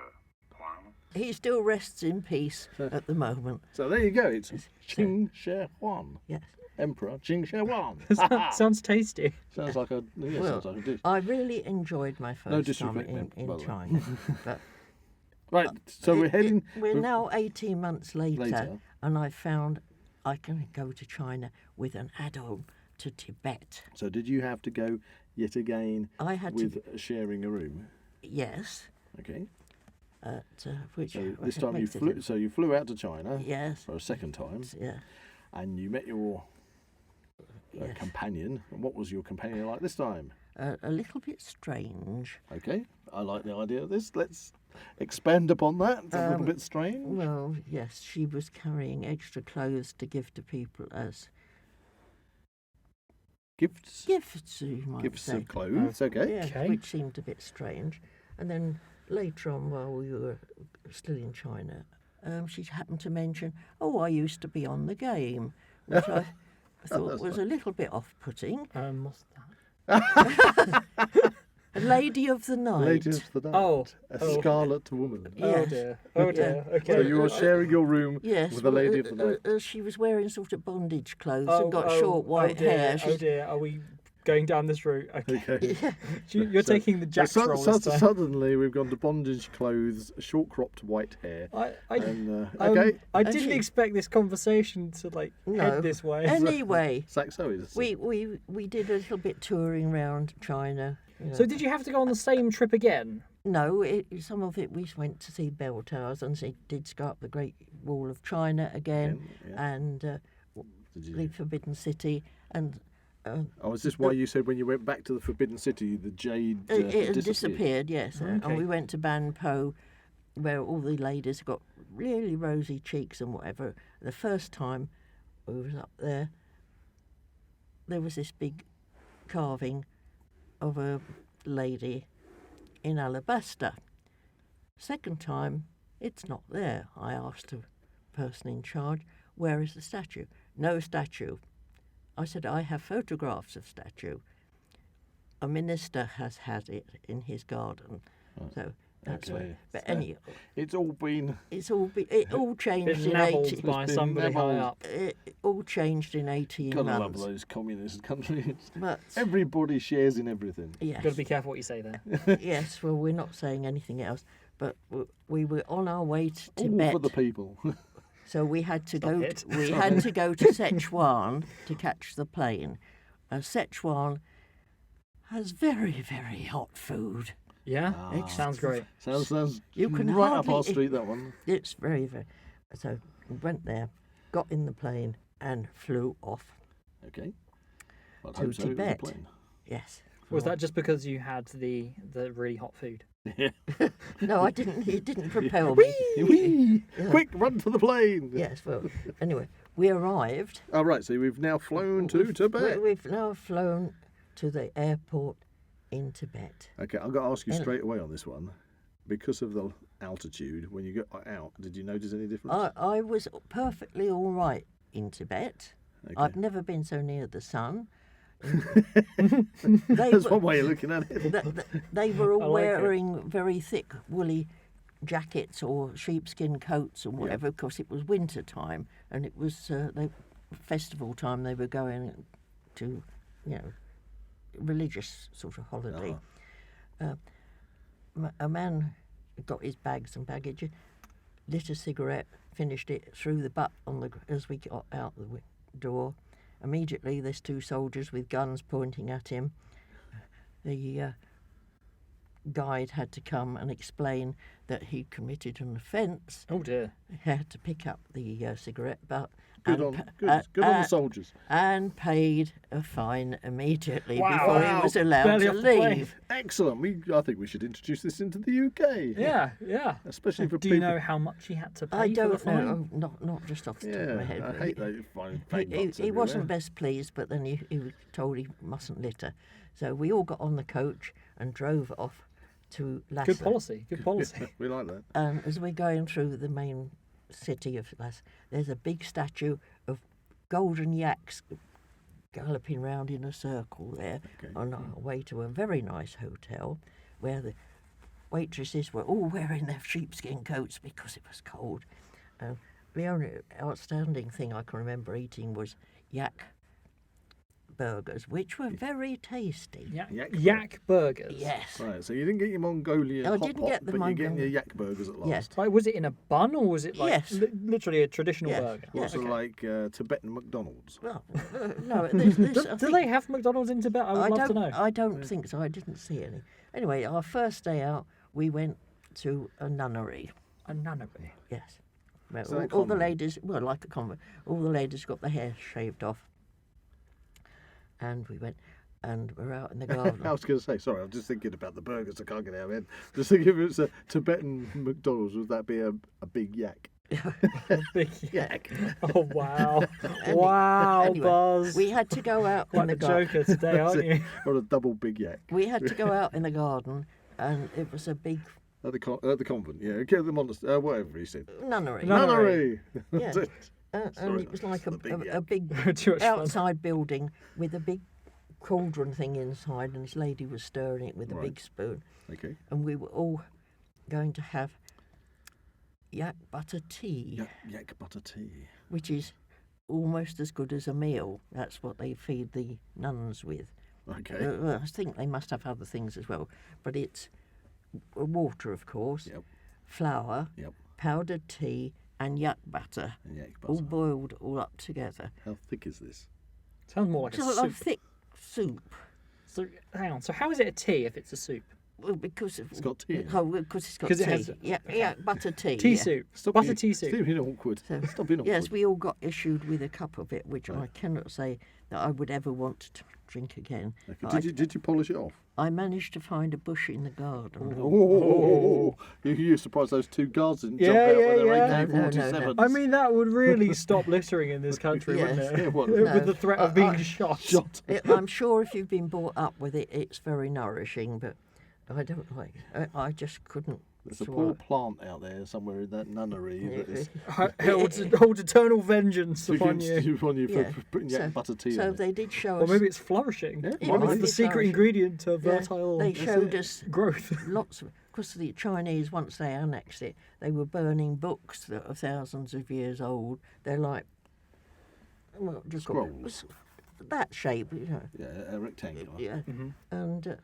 Speaker 4: Huang.
Speaker 3: He still rests in peace at the moment.
Speaker 2: So there you go. It's Qin Shi Huan,
Speaker 3: Yes.
Speaker 2: Emperor Qin Shi Huan.
Speaker 1: Sounds tasty.
Speaker 2: Sounds like a
Speaker 3: Well,
Speaker 2: sounds like a dish.
Speaker 3: I really enjoyed my
Speaker 2: No
Speaker 3: first time
Speaker 2: disrespect,
Speaker 3: in
Speaker 2: by the way.
Speaker 3: China. But
Speaker 2: Right. So we're heading.
Speaker 3: we're now 18 months later,
Speaker 2: Later.
Speaker 3: and I found I can go to China with an add-on to Tibet.
Speaker 2: So did you have to go yet again
Speaker 3: I had
Speaker 2: with
Speaker 3: to,
Speaker 2: sharing a room?
Speaker 3: yes,
Speaker 2: Okay.
Speaker 3: which
Speaker 2: So this time you
Speaker 3: makes it
Speaker 2: flew. So you flew out to China
Speaker 3: yes,
Speaker 2: for a second time,
Speaker 3: yeah,
Speaker 2: and you met your
Speaker 3: yes.
Speaker 2: companion. And what was your companion like this time?
Speaker 3: A little bit strange.
Speaker 2: Okay, I like the idea of this. Let's expand upon that. It's a little bit strange.
Speaker 3: Well, yes, she was carrying extra clothes to give to people as
Speaker 2: Gifts.
Speaker 3: gifts, you might
Speaker 2: Gifts
Speaker 3: say.
Speaker 2: of clothes. Okay.
Speaker 3: Yeah,
Speaker 1: Okay.
Speaker 3: which seemed a bit strange. And then later on, while we were still in China, she happened to mention, "Oh, I used to be on the game," which I thought was a little bit off-putting.
Speaker 1: What's that?
Speaker 3: A lady of the night.
Speaker 2: Lady of the night.
Speaker 1: Oh.
Speaker 2: A scarlet woman.
Speaker 1: Oh
Speaker 3: Yes.
Speaker 1: dear. Oh dear. Okay.
Speaker 2: So you were sharing your room
Speaker 3: Yes,
Speaker 2: with a lady of the night.
Speaker 3: she was wearing sort of bondage clothes
Speaker 1: Oh,
Speaker 3: and got short white
Speaker 1: dear,
Speaker 3: hair.
Speaker 1: Oh
Speaker 3: She's-
Speaker 1: dear. Are we going down this route? Okay.
Speaker 2: Okay.
Speaker 1: You're taking the Jack's role this time.
Speaker 2: Suddenly we've gone to bondage clothes, short cropped white hair.
Speaker 1: I
Speaker 2: Okay.
Speaker 1: I
Speaker 3: And
Speaker 1: didn't
Speaker 3: she-
Speaker 1: expect this conversation to
Speaker 3: No.
Speaker 1: head this way.
Speaker 3: Anyway,
Speaker 2: Saxo
Speaker 3: we did a little bit touring around China. You know.
Speaker 1: So did you have to go on the same trip again?
Speaker 3: No, some of it we went to see bell towers and did go up the Great Wall of China again, and
Speaker 2: Did
Speaker 3: the
Speaker 2: you?
Speaker 3: Forbidden City, and
Speaker 2: Oh, is this why you said when you went back to the Forbidden City, the jade
Speaker 3: it had
Speaker 2: disappeared?
Speaker 3: disappeared? Yes,
Speaker 1: Okay.
Speaker 3: and we went to Ban Po, where all the ladies got really rosy cheeks and whatever. The first time we was up there, there was this big carving of a lady in alabaster. Second time, it's not there. I asked a person in charge, where is the statue? No statue. I said, I have photographs of statue. A minister has had it in his garden. So that's
Speaker 2: Okay.
Speaker 3: where. But
Speaker 2: So
Speaker 3: anyway,
Speaker 2: It's all been
Speaker 3: it all changed
Speaker 1: It's
Speaker 3: in
Speaker 1: nabbled
Speaker 3: 18.
Speaker 1: by
Speaker 2: been
Speaker 1: somebody high
Speaker 2: nabbled.
Speaker 1: up.
Speaker 3: It all changed in 18
Speaker 2: gotta love
Speaker 3: months.
Speaker 2: those communist countries.
Speaker 3: But
Speaker 2: Everybody shares in everything.
Speaker 3: yes,
Speaker 1: Got to be careful what you say there.
Speaker 3: yes. Well, we're not saying anything else. But we were on our way to
Speaker 2: All
Speaker 3: Tibet.
Speaker 2: for the people.
Speaker 3: So we had to
Speaker 1: Stop
Speaker 3: go.
Speaker 1: it.
Speaker 3: We had to go to Sichuan to catch the plane. Sichuan has very, very hot food.
Speaker 1: Yeah,
Speaker 2: Ah.
Speaker 1: sounds great.
Speaker 2: Sounds
Speaker 3: You can
Speaker 2: right up our
Speaker 3: hardly-
Speaker 2: street, that one.
Speaker 3: It's very, very. So we went there, got in the plane, and flew off.
Speaker 2: Okay. Well, I
Speaker 3: To
Speaker 2: hope so. It was a
Speaker 3: Tibet.
Speaker 2: plane.
Speaker 3: Yes.
Speaker 1: Was that just because you had the really hot food?
Speaker 3: No, I didn't. It didn't propel me.
Speaker 2: Whee!
Speaker 3: Yeah.
Speaker 2: Quick, run to the plane!
Speaker 3: Yes. Well, anyway, we arrived.
Speaker 2: Oh, right, so we've now flown to Tibet.
Speaker 3: We've now flown to the airport in Tibet.
Speaker 2: Okay, I've got to ask you
Speaker 3: And-
Speaker 2: straight away on this one. Because of the altitude, when you got out, did you notice any difference?
Speaker 3: I was perfectly all right in Tibet.
Speaker 2: Okay.
Speaker 3: I've never been so near the sun.
Speaker 2: That's one way of looking at it.
Speaker 3: They were
Speaker 1: I
Speaker 3: all
Speaker 1: like it.
Speaker 3: wearing very thick woolly jackets or sheepskin coats or whatever, because it was winter time and it was festival time. They were going to, religious sort of holiday. A man got his bags and baggage, lit a cigarette, finished it, threw the butt as we got out the door. Immediately, there's two soldiers with guns pointing at him. The guide had to come and explain that he committed an offence.
Speaker 1: Oh dear.
Speaker 3: He had to pick up the cigarette butt
Speaker 2: Good on the soldiers.
Speaker 3: and paid a fine immediately
Speaker 1: Wow.
Speaker 3: before he was allowed
Speaker 1: Barely
Speaker 3: to
Speaker 1: off the plane.
Speaker 3: leave.
Speaker 2: Excellent. I think we should introduce this into the UK.
Speaker 1: Yeah.
Speaker 2: Especially for
Speaker 1: Do
Speaker 2: people.
Speaker 1: you know how much he had to pay
Speaker 3: I
Speaker 1: for the
Speaker 3: don't
Speaker 1: fine?
Speaker 3: know, not just off the top of my head.
Speaker 2: I
Speaker 3: but
Speaker 2: hate those fine
Speaker 3: He,
Speaker 2: bucks
Speaker 3: he wasn't
Speaker 2: everywhere.
Speaker 3: best pleased, but then he was told he mustn't litter. So we all got on the coach and drove off to Lhasa.
Speaker 1: Good policy. Good policy.
Speaker 2: We like that.
Speaker 3: And as we're going through the main city of Lhasa, there's a big statue of golden yaks galloping round in a circle there
Speaker 2: Okay.
Speaker 3: on our way to a very nice hotel where the waitresses were all wearing their sheepskin coats because it was cold. The only outstanding thing I can remember eating was yak burgers, which were very tasty.
Speaker 1: Yak burgers.
Speaker 3: Yes.
Speaker 2: Right, so you didn't get your Mongolian
Speaker 3: I
Speaker 2: hot
Speaker 3: didn't
Speaker 2: pot,
Speaker 3: get the
Speaker 2: but you're getting your
Speaker 3: Mongolian.
Speaker 2: yak burgers at last.
Speaker 3: Yes.
Speaker 1: Like, was it in a bun or was it like
Speaker 3: Yes.
Speaker 1: literally a traditional
Speaker 3: Yes.
Speaker 1: burger?
Speaker 3: Yes.
Speaker 2: Sort of like Tibetan McDonald's.
Speaker 3: Well, no, there's, I
Speaker 1: Do
Speaker 3: think-
Speaker 1: they have McDonald's in Tibet? I would love to know.
Speaker 3: I don't think so. I didn't see any. Anyway, our first day out, we went to a nunnery.
Speaker 1: A nunnery.
Speaker 3: Yes. Well,
Speaker 2: Is that a
Speaker 3: all the
Speaker 2: convent?
Speaker 3: ladies, well, like a convent, all the ladies got their hair shaved off. And we went, and we're out in the garden.
Speaker 2: I was going to say, sorry, I'm just thinking about the burgers. I can't get out of my head. Just thinking if it was a Tibetan McDonald's, would that be a big yak?
Speaker 1: Big yak. Oh wow.
Speaker 3: Any-
Speaker 1: Wow,
Speaker 3: anyway,
Speaker 1: Buzz.
Speaker 3: We had to go out in
Speaker 1: Quite
Speaker 3: the
Speaker 1: the
Speaker 3: garden.
Speaker 1: joker today, aren't you?
Speaker 2: Or a double big yak?
Speaker 3: We had to go out in the garden, and it was a big
Speaker 2: At the convent, yeah. Okay, the monastery, whatever he said.
Speaker 3: nunnery.
Speaker 1: Nunnery.
Speaker 3: Yeah.
Speaker 2: Sorry,
Speaker 3: And it was like
Speaker 2: that's the big
Speaker 3: a
Speaker 2: yak.
Speaker 3: big
Speaker 1: Too much fun.
Speaker 3: outside building with a big cauldron thing inside, and this lady was stirring it with a
Speaker 2: Right.
Speaker 3: big spoon,
Speaker 2: Okay.
Speaker 3: and we were all going to have yak butter tea,
Speaker 2: Yak butter tea.
Speaker 3: which is almost as good as a meal. That's what they feed the nuns with.
Speaker 2: Okay.
Speaker 3: Well, I think they must have other things as well, but it's water, of course,
Speaker 2: Yep.
Speaker 3: flour,
Speaker 2: Yep.
Speaker 3: powdered tea, and yak butter,
Speaker 2: And yak
Speaker 3: all
Speaker 2: butter.
Speaker 3: boiled all up together.
Speaker 2: How thick is this?
Speaker 1: Sounds more like
Speaker 3: It's
Speaker 1: a
Speaker 3: like
Speaker 1: soup.
Speaker 3: thick soup.
Speaker 1: So hang on. So how is it a tea if it's a soup?
Speaker 3: Well, because
Speaker 2: It's got tea in it.
Speaker 3: Oh, because it's got
Speaker 1: 'Cause
Speaker 3: tea.
Speaker 1: it has-
Speaker 3: Yak butter tea.
Speaker 1: Tea
Speaker 3: yeah.
Speaker 1: soup.
Speaker 2: Stop
Speaker 1: Butter
Speaker 2: being-
Speaker 1: tea soup.
Speaker 2: Stop being awkward.
Speaker 3: So,
Speaker 2: Stop being awkward.
Speaker 3: yes, we all got issued with a cup of it, which I
Speaker 2: Right.
Speaker 3: cannot say that I would ever want to drink again.
Speaker 2: Okay. Did you polish it off?
Speaker 3: I managed to find a bush in the garden.
Speaker 2: Oh, you're surprised those two guards didn't jump
Speaker 1: Yeah,
Speaker 2: out
Speaker 1: yeah,
Speaker 2: with their
Speaker 1: yeah.
Speaker 2: AK-47s.
Speaker 1: I mean, that would really stop littering in this country,
Speaker 3: Yes.
Speaker 1: wouldn't it?
Speaker 2: Yeah, well,
Speaker 1: With
Speaker 3: No.
Speaker 1: the threat of being shot.
Speaker 3: I'm sure if you've been brought up with it, it's very nourishing, but I don't like it. I just couldn't.
Speaker 2: There's a
Speaker 3: swallow
Speaker 2: poor
Speaker 3: it.
Speaker 2: plant out there somewhere in that nunnery that is
Speaker 1: Holds eternal vengeance upon you.
Speaker 2: upon you for
Speaker 3: Yeah.
Speaker 2: putting yak
Speaker 3: So-
Speaker 2: butter tea
Speaker 3: So
Speaker 2: in it.
Speaker 3: they did show
Speaker 1: Or
Speaker 3: us.
Speaker 1: maybe it's flourishing.
Speaker 2: Yeah,
Speaker 1: Maybe
Speaker 2: might
Speaker 1: it's
Speaker 2: be.
Speaker 1: the secret
Speaker 3: Flourishing.
Speaker 1: ingredient to
Speaker 3: Yeah,
Speaker 1: fertile
Speaker 3: they showed us
Speaker 1: growth.
Speaker 3: lots of. Because the Chinese, once they annexed it, they were burning books that are thousands of years old. They're like, well, just
Speaker 2: Scrolls.
Speaker 3: that shape, you know.
Speaker 2: Yeah, a rectangular.
Speaker 3: Yeah,
Speaker 1: Mm-hmm.
Speaker 3: and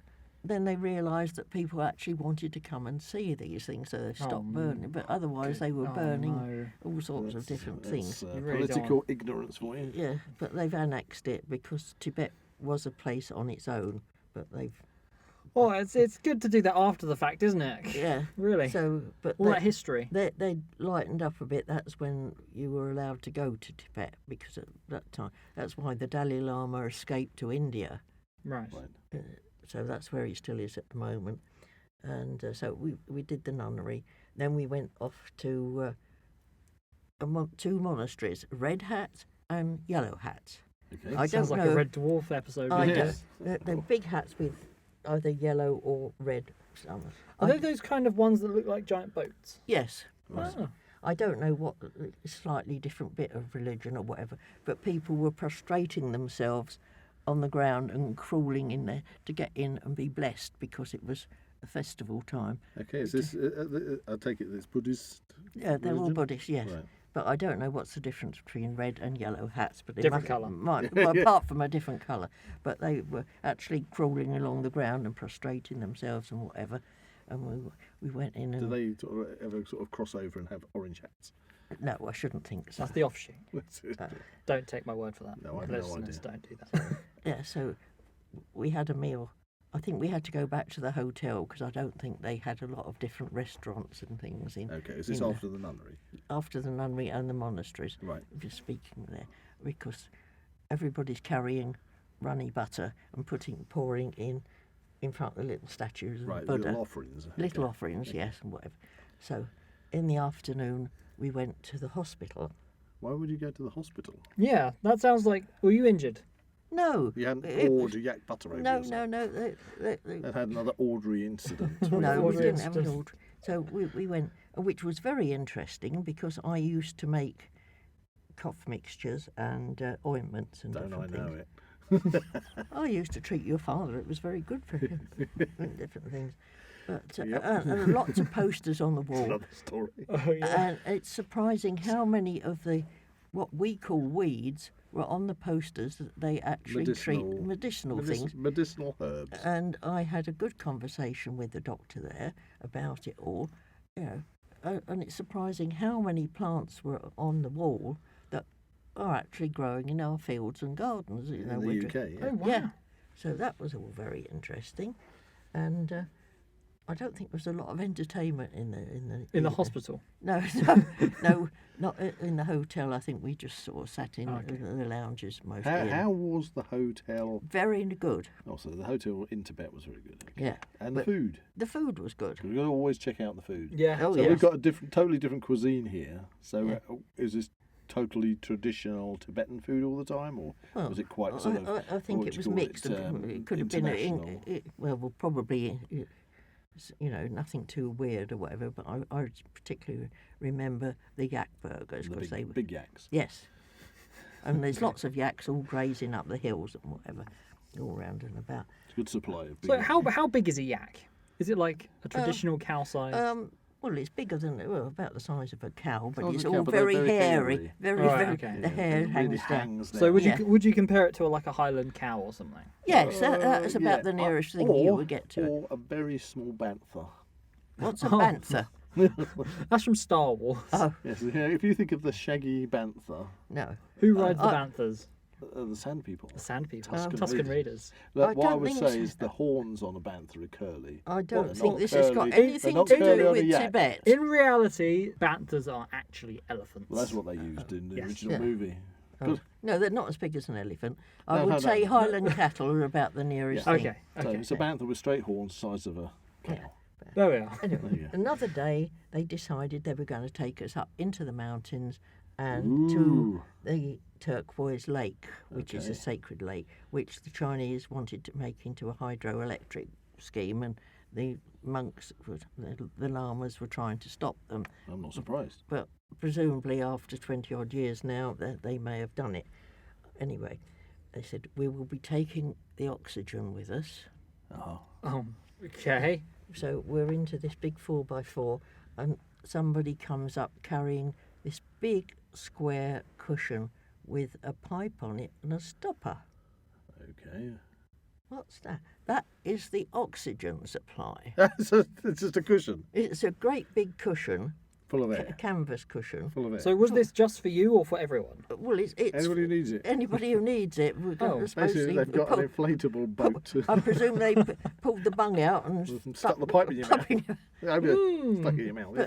Speaker 3: then they realised that people actually wanted to come and see these things, so they stopped burning. But otherwise, they were burning all sorts of different things.
Speaker 2: That's
Speaker 1: You really
Speaker 2: political ignorance for you.
Speaker 3: Yeah, but they've annexed it because Tibet was a place on its own. But they've
Speaker 1: Well, it's good to do that after the fact, isn't it?
Speaker 3: yeah.
Speaker 1: Really.
Speaker 3: So, but
Speaker 1: All that history.
Speaker 3: they lightened up a bit. That's when you were allowed to go to Tibet, because at that time, that's why the Dalai Lama escaped to India.
Speaker 1: Right.
Speaker 2: Right.
Speaker 3: So that's where he still is at the moment. And so we did the nunnery. Then we went off to two monasteries, Red Hat and Yellow Hat.
Speaker 2: Okay.
Speaker 3: I
Speaker 1: Sounds
Speaker 3: don't
Speaker 1: like
Speaker 3: know.
Speaker 1: a Red Dwarf episode.
Speaker 3: I
Speaker 1: doesn't
Speaker 3: don't.
Speaker 1: it?
Speaker 3: They're big hats with either yellow or red.
Speaker 1: Are they those kind of ones that look like giant boats?
Speaker 3: Yes.
Speaker 1: Oh.
Speaker 3: I don't know what slightly different bit of religion or whatever, but people were prostrating themselves on the ground and crawling in there to get in and be blessed because it was a festival time.
Speaker 2: Okay, is this, I take it it's Buddhist?
Speaker 3: Yeah, they're all
Speaker 2: religion?
Speaker 3: Buddhist, yes.
Speaker 2: Right.
Speaker 3: But I don't know what's the difference between red and yellow hats. But
Speaker 1: Different colour.
Speaker 3: Well, apart from a different colour. But they were actually crawling along the ground and prostrating themselves and whatever. And we went in and...
Speaker 2: Do they sort of ever sort of cross over and have orange hats?
Speaker 3: No, I shouldn't think so.
Speaker 1: That's the offshoot.
Speaker 2: That's it.
Speaker 1: Don't take my word for that.
Speaker 2: No, I have no
Speaker 1: Listeners,
Speaker 2: idea.
Speaker 1: don't do that.
Speaker 3: Yeah, so we had a meal. I think we had to go back to the hotel because I don't think they had a lot of different restaurants and things in
Speaker 2: Okay, is this
Speaker 3: in the-
Speaker 2: after the nunnery?
Speaker 3: after the nunnery and the monasteries.
Speaker 2: Right.
Speaker 3: If you're speaking there, because everybody's carrying runny butter and pouring in front of the little statues of
Speaker 2: Right,
Speaker 3: Buddha.
Speaker 2: little offerings.
Speaker 3: Little
Speaker 2: okay.
Speaker 3: offerings, yes, and whatever. So, in the afternoon, we went to the hospital.
Speaker 2: Why would you go to the hospital?
Speaker 1: Yeah, that sounds like. Were you injured?
Speaker 3: No.
Speaker 2: You hadn't
Speaker 3: it
Speaker 2: poured
Speaker 3: was-
Speaker 2: a yak butter over
Speaker 3: No,
Speaker 2: yourself?
Speaker 3: no, no.
Speaker 2: And had another Audrey incident.
Speaker 3: No, we
Speaker 1: Audrey
Speaker 3: didn't have an
Speaker 1: incident.
Speaker 3: order. So we went, which was very interesting because I used to make cough mixtures and ointments and
Speaker 2: Don't I
Speaker 3: different
Speaker 2: know
Speaker 3: things.
Speaker 2: it?
Speaker 3: I used to treat your father. It was very good for him. Different things. But
Speaker 2: Yep.
Speaker 3: and lots of posters on the wall.
Speaker 2: Another story.
Speaker 1: Oh yeah.
Speaker 3: And it's surprising how many of the what we call weeds were on the posters that they actually treat medicinal things.
Speaker 2: Medicinal herbs.
Speaker 3: And I had a good conversation with the doctor there about it all, you know, and it's surprising how many plants were on the wall that are actually growing in our fields and gardens. You know,
Speaker 2: in
Speaker 3: we're
Speaker 2: the
Speaker 3: ju-
Speaker 2: UK, yeah.
Speaker 1: Oh wow.
Speaker 3: yeah. So that was all very interesting, and I don't think there was a lot of entertainment in the
Speaker 1: hospital.
Speaker 3: No, no, not in the hotel. I think we just sort of sat in the lounges mostly.
Speaker 2: How was the hotel?
Speaker 3: Very good.
Speaker 2: Also, the hotel in Tibet was very good. Okay.
Speaker 3: Yeah,
Speaker 2: And the
Speaker 3: but
Speaker 2: food.
Speaker 3: the food was good.
Speaker 2: We've got to always check out the food.
Speaker 1: Yeah.
Speaker 3: Oh,
Speaker 2: So
Speaker 3: yeah.
Speaker 2: we've got a totally different cuisine here. So
Speaker 3: Yeah.
Speaker 2: is this totally traditional Tibetan food all the time, or
Speaker 3: Well,
Speaker 2: was it quite sort of?
Speaker 3: I think
Speaker 2: what
Speaker 3: it
Speaker 2: do you
Speaker 3: was
Speaker 2: call
Speaker 3: mixed. It could have been
Speaker 2: international?
Speaker 3: well, probably you know, nothing too weird or whatever. But I particularly remember the yak burgers
Speaker 2: The
Speaker 3: because
Speaker 2: big,
Speaker 3: they were
Speaker 2: big yaks.
Speaker 3: yes, and there's lots of yaks all grazing up the hills and whatever. all round and about.
Speaker 2: It's a good supply of
Speaker 1: So
Speaker 2: big-
Speaker 1: how big is a yak? Is it like a traditional cow size?
Speaker 3: Well, it's bigger than about the size of a cow, but
Speaker 2: Size of
Speaker 3: it's
Speaker 2: a cow,
Speaker 3: all
Speaker 2: but they're
Speaker 3: very
Speaker 2: very
Speaker 3: hairy,
Speaker 2: hairy.
Speaker 3: very
Speaker 1: Right,
Speaker 3: very.
Speaker 1: okay.
Speaker 3: The hair
Speaker 2: it really
Speaker 3: hangs down.
Speaker 2: hangs down.
Speaker 1: So would
Speaker 3: Yeah.
Speaker 1: you compare it to like a Highland cow or something?
Speaker 3: Yes, that's about
Speaker 2: Yeah,
Speaker 3: the nearest thing you would get to it.
Speaker 2: Or a very small bantha.
Speaker 3: What's a
Speaker 1: Oh.
Speaker 3: bantha?
Speaker 1: That's from Star Wars.
Speaker 3: Oh
Speaker 2: Yes, yeah, if you think of the shaggy bantha,
Speaker 3: no,
Speaker 1: Who rides the
Speaker 3: I-
Speaker 1: banthas?
Speaker 2: the sand people.
Speaker 1: The Sand People.
Speaker 2: Tusken
Speaker 1: Tusken
Speaker 2: Raiders.
Speaker 1: Raiders.
Speaker 2: Look,
Speaker 3: I
Speaker 2: what I
Speaker 3: don't
Speaker 2: would
Speaker 3: think
Speaker 2: say
Speaker 3: so.
Speaker 2: is the horns on a bantha are curly.
Speaker 3: I
Speaker 2: They're
Speaker 3: don't think
Speaker 2: not
Speaker 3: this has got
Speaker 2: curly- they're
Speaker 3: anything
Speaker 2: not
Speaker 3: to
Speaker 2: curly
Speaker 3: do
Speaker 2: on a
Speaker 3: with
Speaker 2: yak.
Speaker 3: Tibet.
Speaker 1: In reality, banthas are actually elephants.
Speaker 2: Well, that's what they used in the
Speaker 1: Yes.
Speaker 2: original
Speaker 3: Yeah.
Speaker 2: movie.
Speaker 3: Oh. No, they're not as big as an elephant. I
Speaker 2: No,
Speaker 3: would
Speaker 2: no,
Speaker 3: say
Speaker 2: no.
Speaker 3: Highland cattle are about the nearest
Speaker 2: Yeah.
Speaker 3: thing.
Speaker 1: Okay.
Speaker 2: So
Speaker 1: Okay.
Speaker 2: it's a bantha with straight horns, size of a cow.
Speaker 1: There we are.
Speaker 2: There you go.
Speaker 3: Another day, they decided they were going to take us up into the mountains and
Speaker 2: Ooh.
Speaker 3: to the Turquoise Lake, which is a
Speaker 2: Okay.
Speaker 3: sacred lake, which the Chinese wanted to make into a hydroelectric scheme, and the monks, the lamas, were trying to stop them.
Speaker 2: I'm not surprised.
Speaker 3: But presumably after 20 odd years now, they may have done it. Anyway, they said, we will be taking the oxygen with us.
Speaker 2: Oh.
Speaker 1: Oh, okay.
Speaker 3: So we're into this big 4x4, and somebody comes up carrying this big square cushion with a pipe on it and a stopper.
Speaker 2: Okay.
Speaker 3: What's that? That is the oxygen supply.
Speaker 2: it's just a cushion
Speaker 3: It's a great big cushion,
Speaker 2: full of
Speaker 3: a
Speaker 2: air.
Speaker 3: canvas cushion.
Speaker 2: Full of air.
Speaker 1: So was this just for you or for everyone?
Speaker 3: Well, it's
Speaker 2: Anybody who needs it.
Speaker 3: anybody who needs it. We're going
Speaker 1: Oh,
Speaker 3: to
Speaker 2: Basically, they've got an inflatable boat to
Speaker 3: I presume they pulled the bung out and
Speaker 2: stuck the pipe in your mouth.
Speaker 3: in your-
Speaker 2: I mean, stuck it in your mouth. Yeah.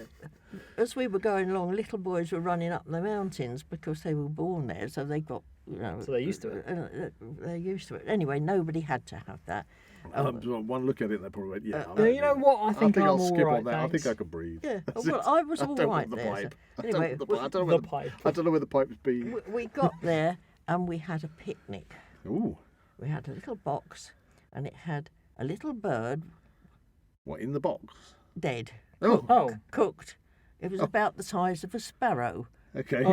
Speaker 3: As we were going along, little boys were running up the mountains because they were born there, so they got,
Speaker 1: So they're used to it.
Speaker 3: They're used to it. Anyway, nobody had to have that.
Speaker 2: One look at it, they probably went, yeah.
Speaker 1: Yeah, you know what? I think I'm
Speaker 2: I'll
Speaker 1: all
Speaker 2: skip
Speaker 1: right,
Speaker 2: on that. I think
Speaker 1: thanks.
Speaker 2: I could breathe.
Speaker 3: Yeah,
Speaker 2: That's
Speaker 3: well,
Speaker 2: it.
Speaker 3: I was
Speaker 2: I
Speaker 3: all
Speaker 2: don't
Speaker 3: right
Speaker 2: want the
Speaker 3: there. So
Speaker 2: pipe. I don't
Speaker 3: anyway,
Speaker 2: want the pipe. I don't know
Speaker 1: The
Speaker 2: where
Speaker 1: pipe.
Speaker 2: I don't know where the pipe's been.
Speaker 3: we got there and we had a picnic.
Speaker 2: Ooh,
Speaker 3: We had a little box and it had a little bird
Speaker 2: what, in the box?
Speaker 3: dead,
Speaker 2: Oh,
Speaker 1: Oh,
Speaker 3: cooked. It was about the size of a sparrow.
Speaker 2: okay.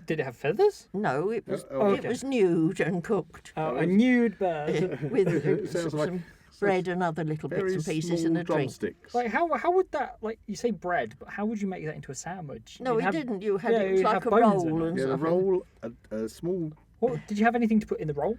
Speaker 1: did it have feathers?
Speaker 3: No, it was
Speaker 2: okay.
Speaker 3: it was nude and cooked
Speaker 1: A nude bird.
Speaker 3: with
Speaker 2: It sounds like
Speaker 3: some bread and other little bits
Speaker 2: Very
Speaker 3: and pieces
Speaker 2: small
Speaker 3: and a drink.
Speaker 2: drumsticks.
Speaker 1: Like how would that, like, you say bread, but how would you make that into a sandwich?
Speaker 3: No,
Speaker 1: You'd
Speaker 3: it
Speaker 1: have-
Speaker 3: didn't. You had
Speaker 1: yeah,
Speaker 3: it was
Speaker 1: you'd
Speaker 3: like
Speaker 1: have
Speaker 3: a
Speaker 1: bones in
Speaker 3: roll
Speaker 1: it.
Speaker 3: and
Speaker 2: Yeah, a
Speaker 3: stuff.
Speaker 2: roll, a small.
Speaker 1: What, did you have anything to put in the roll?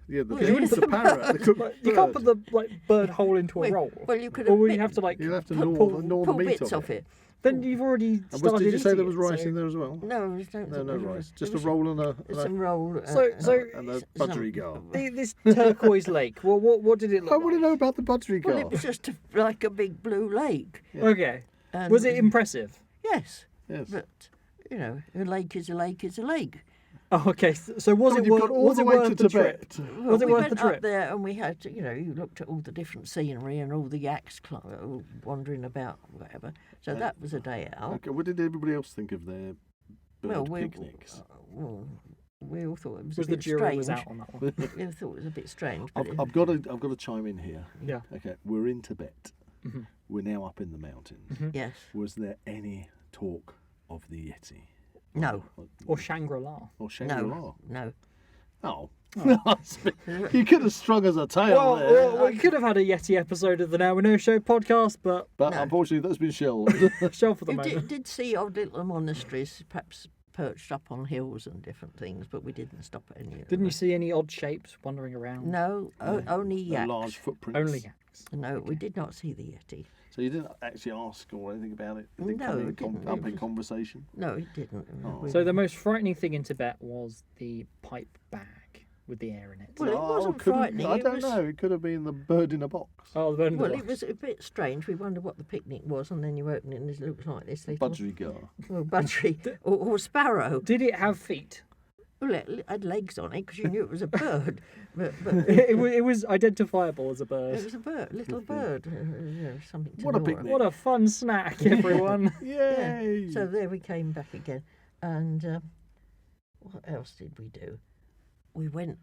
Speaker 2: Yeah, the,
Speaker 3: Well,
Speaker 2: it's the parrot. The cooked
Speaker 1: Like, you can't
Speaker 2: bird.
Speaker 1: put the bird hole into a roll.
Speaker 3: Well, you could
Speaker 1: Or
Speaker 3: have
Speaker 1: would you
Speaker 3: bit-
Speaker 1: have to like
Speaker 2: You'll have to
Speaker 1: pull,
Speaker 2: gnaw the
Speaker 3: pull
Speaker 2: meat
Speaker 3: bits
Speaker 2: off
Speaker 3: off it.
Speaker 1: Then you've already
Speaker 2: And
Speaker 1: started
Speaker 2: did you say there
Speaker 1: eating
Speaker 2: was
Speaker 1: it,
Speaker 2: rice
Speaker 1: so-
Speaker 2: in there as well?
Speaker 3: No, I don't
Speaker 2: No,
Speaker 3: think
Speaker 2: no
Speaker 3: there
Speaker 2: rice.
Speaker 3: was-
Speaker 2: Just a
Speaker 3: there was
Speaker 2: roll and a
Speaker 3: some roll.
Speaker 2: and a
Speaker 3: some-
Speaker 2: budgerigar.
Speaker 1: This turquoise lake. Well, what did it look
Speaker 2: I want to
Speaker 1: like?
Speaker 2: know about the
Speaker 3: Well,
Speaker 2: budgerigar.
Speaker 3: it was just like a big blue lake.
Speaker 1: Okay.
Speaker 3: And,
Speaker 1: Was it impressive?
Speaker 3: Yes,
Speaker 2: Yes.
Speaker 3: but a lake is a lake is a lake.
Speaker 1: Oh, okay. So was it
Speaker 2: You've got all
Speaker 1: was
Speaker 2: the
Speaker 1: it
Speaker 2: way
Speaker 1: worth
Speaker 2: to
Speaker 1: the trip?
Speaker 2: Tibet.
Speaker 1: Was it
Speaker 3: we
Speaker 1: worth
Speaker 3: went
Speaker 1: the trip?
Speaker 3: up there and we had to, you looked at all the different scenery and all the yaks wandering about, whatever. So that was a day out.
Speaker 2: Okay, what did everybody else think of their bird
Speaker 3: we
Speaker 2: picnics?
Speaker 3: we all thought it was
Speaker 1: Was
Speaker 3: a
Speaker 1: the
Speaker 3: bit
Speaker 1: jury
Speaker 3: strange.
Speaker 1: was out on that one?
Speaker 3: We all thought it was a bit strange. But
Speaker 2: I've got to chime in here.
Speaker 1: Yeah.
Speaker 2: Okay, we're in Tibet.
Speaker 1: Mhm.
Speaker 2: We're now up in the mountains.
Speaker 3: yes,
Speaker 2: Was there any talk of the Yeti
Speaker 3: no,
Speaker 1: Or Shangri-La?
Speaker 2: or Shangri-La?
Speaker 3: no, no.
Speaker 2: Oh, you could have strung us a tail
Speaker 1: Well,
Speaker 2: there.
Speaker 1: we could have had a Yeti episode of the Now We Know Show podcast, but
Speaker 2: But
Speaker 3: No.
Speaker 2: unfortunately, that's been shelved.
Speaker 1: shelf for the
Speaker 3: You
Speaker 1: moment.
Speaker 3: did see odd little monasteries, perhaps perched up on hills and different things, but we didn't stop at any of
Speaker 1: Didn't you
Speaker 3: them.
Speaker 1: see any odd shapes wandering around?
Speaker 3: No, only
Speaker 2: No
Speaker 3: yaks.
Speaker 2: large footprints.
Speaker 1: Only yaks.
Speaker 3: No, we did not see the Yeti.
Speaker 2: So you didn't actually ask or anything about it? Did it
Speaker 3: No,
Speaker 2: come in
Speaker 3: it didn't.
Speaker 2: up
Speaker 3: It
Speaker 2: in
Speaker 3: was-
Speaker 2: conversation?
Speaker 3: No, it didn't.
Speaker 2: Oh.
Speaker 3: We-
Speaker 1: So the most frightening thing in Tibet was the pipe bag with the air in it.
Speaker 3: Well, it wasn't
Speaker 2: couldn't-
Speaker 3: frightening,
Speaker 2: I
Speaker 3: it
Speaker 2: don't
Speaker 3: was-
Speaker 2: know. It could have been the bird in a box.
Speaker 1: Oh, the bird in the
Speaker 3: Well,
Speaker 1: box.
Speaker 3: it was a bit strange. We wondered what the picnic was, and then you open it and it looks like this little
Speaker 2: Budgerigar.
Speaker 3: budgie or sparrow.
Speaker 1: Did it have feet?
Speaker 3: Well, it had legs on it because you knew it was a bird, but
Speaker 1: It was identifiable as a bird.
Speaker 3: it was a bird, little bird. Something to
Speaker 2: What a
Speaker 3: gnaw
Speaker 2: picnic.
Speaker 3: at.
Speaker 1: What a fun snack, everyone.
Speaker 2: Yay!
Speaker 3: So there we came back again, and what else did we do? We went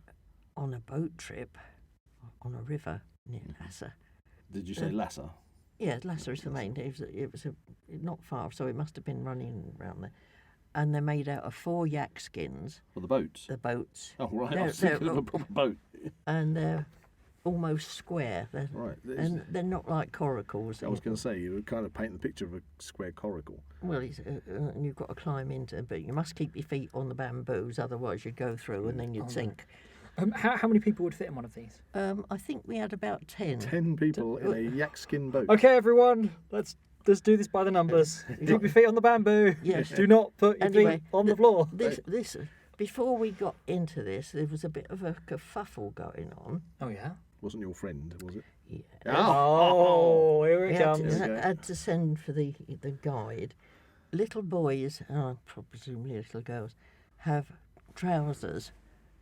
Speaker 3: on a boat trip on a river near Lhasa.
Speaker 2: Did you say Lhasa?
Speaker 3: Yeah, Lhasa is the main. It was not far, so it must have been running around there. And they're made out of 4 yak skins,
Speaker 2: For the boats?
Speaker 3: the boats,
Speaker 2: Oh, right. I
Speaker 3: They're-
Speaker 2: was thinking
Speaker 3: they're-
Speaker 2: of a proper boat.
Speaker 3: and almost square.
Speaker 2: Right.
Speaker 3: And they're not like coracles.
Speaker 2: I was going to say, you were kind of painting the picture of a square coracle.
Speaker 3: Well, and you've got to climb into, but you must keep your feet on the bamboos, otherwise you'd go through and then you'd sink.
Speaker 1: How many people would fit in one of these?
Speaker 3: I think we had about 10.
Speaker 2: 10 people in a yak skin boat.
Speaker 1: Okay, everyone, let's do this by the numbers. Keep your feet on the bamboo.
Speaker 3: Yes.
Speaker 1: Do not put your feet on the floor.
Speaker 3: This before we got into this, there was a bit of a kerfuffle going on.
Speaker 1: Oh yeah.
Speaker 2: Wasn't your friend, was it?
Speaker 3: Yeah.
Speaker 1: Oh, here
Speaker 3: We
Speaker 1: it
Speaker 3: had
Speaker 1: comes.
Speaker 3: had to send for the guide. Little boys, presumably little girls, have trousers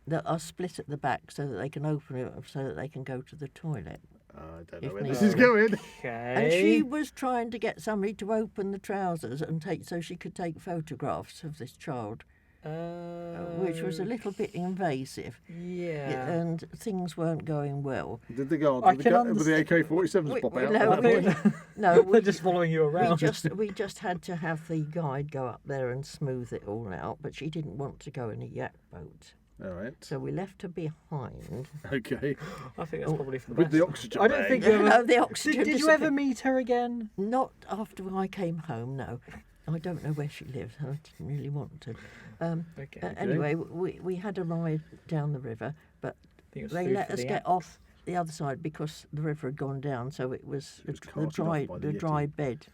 Speaker 3: that are split at the back so that they can open it up so that they can go to the toilet.
Speaker 2: I don't know
Speaker 3: If
Speaker 2: where
Speaker 3: need
Speaker 2: this is
Speaker 3: be.
Speaker 2: going.
Speaker 3: And she
Speaker 1: Okay.
Speaker 3: was trying to get somebody to open the trousers and so she could take photographs of this child, which was a little bit invasive.
Speaker 1: Yeah.
Speaker 3: And things weren't going well.
Speaker 2: Did the guard
Speaker 1: I
Speaker 2: with
Speaker 1: can
Speaker 2: the AK-47s pop out?
Speaker 3: no,
Speaker 1: I think
Speaker 3: no,
Speaker 1: they're just following you around.
Speaker 3: we just had to have the guide go up there and smooth it all out, but she didn't want to go in a yak boat.
Speaker 2: All right.
Speaker 3: So we left her behind.
Speaker 2: Okay.
Speaker 1: I think that's probably for the
Speaker 2: With
Speaker 1: best.
Speaker 2: the oxygen
Speaker 1: I don't
Speaker 2: bag.
Speaker 1: think you ever.
Speaker 3: No, the oxygen
Speaker 1: Did you ever
Speaker 3: disappeared.
Speaker 1: meet her again?
Speaker 3: Not after I came home, no. I don't know where she lives. I didn't really want to.
Speaker 1: Okay.
Speaker 3: Anyway, we had a ride down the river, but
Speaker 1: I think it was
Speaker 3: they
Speaker 1: food
Speaker 3: let
Speaker 1: for
Speaker 3: us
Speaker 1: the
Speaker 3: get
Speaker 1: ants.
Speaker 3: off the other side because the river had gone down, so it was,
Speaker 2: It was
Speaker 3: the
Speaker 2: casted off by the
Speaker 3: dry
Speaker 2: Yeti.
Speaker 3: bed.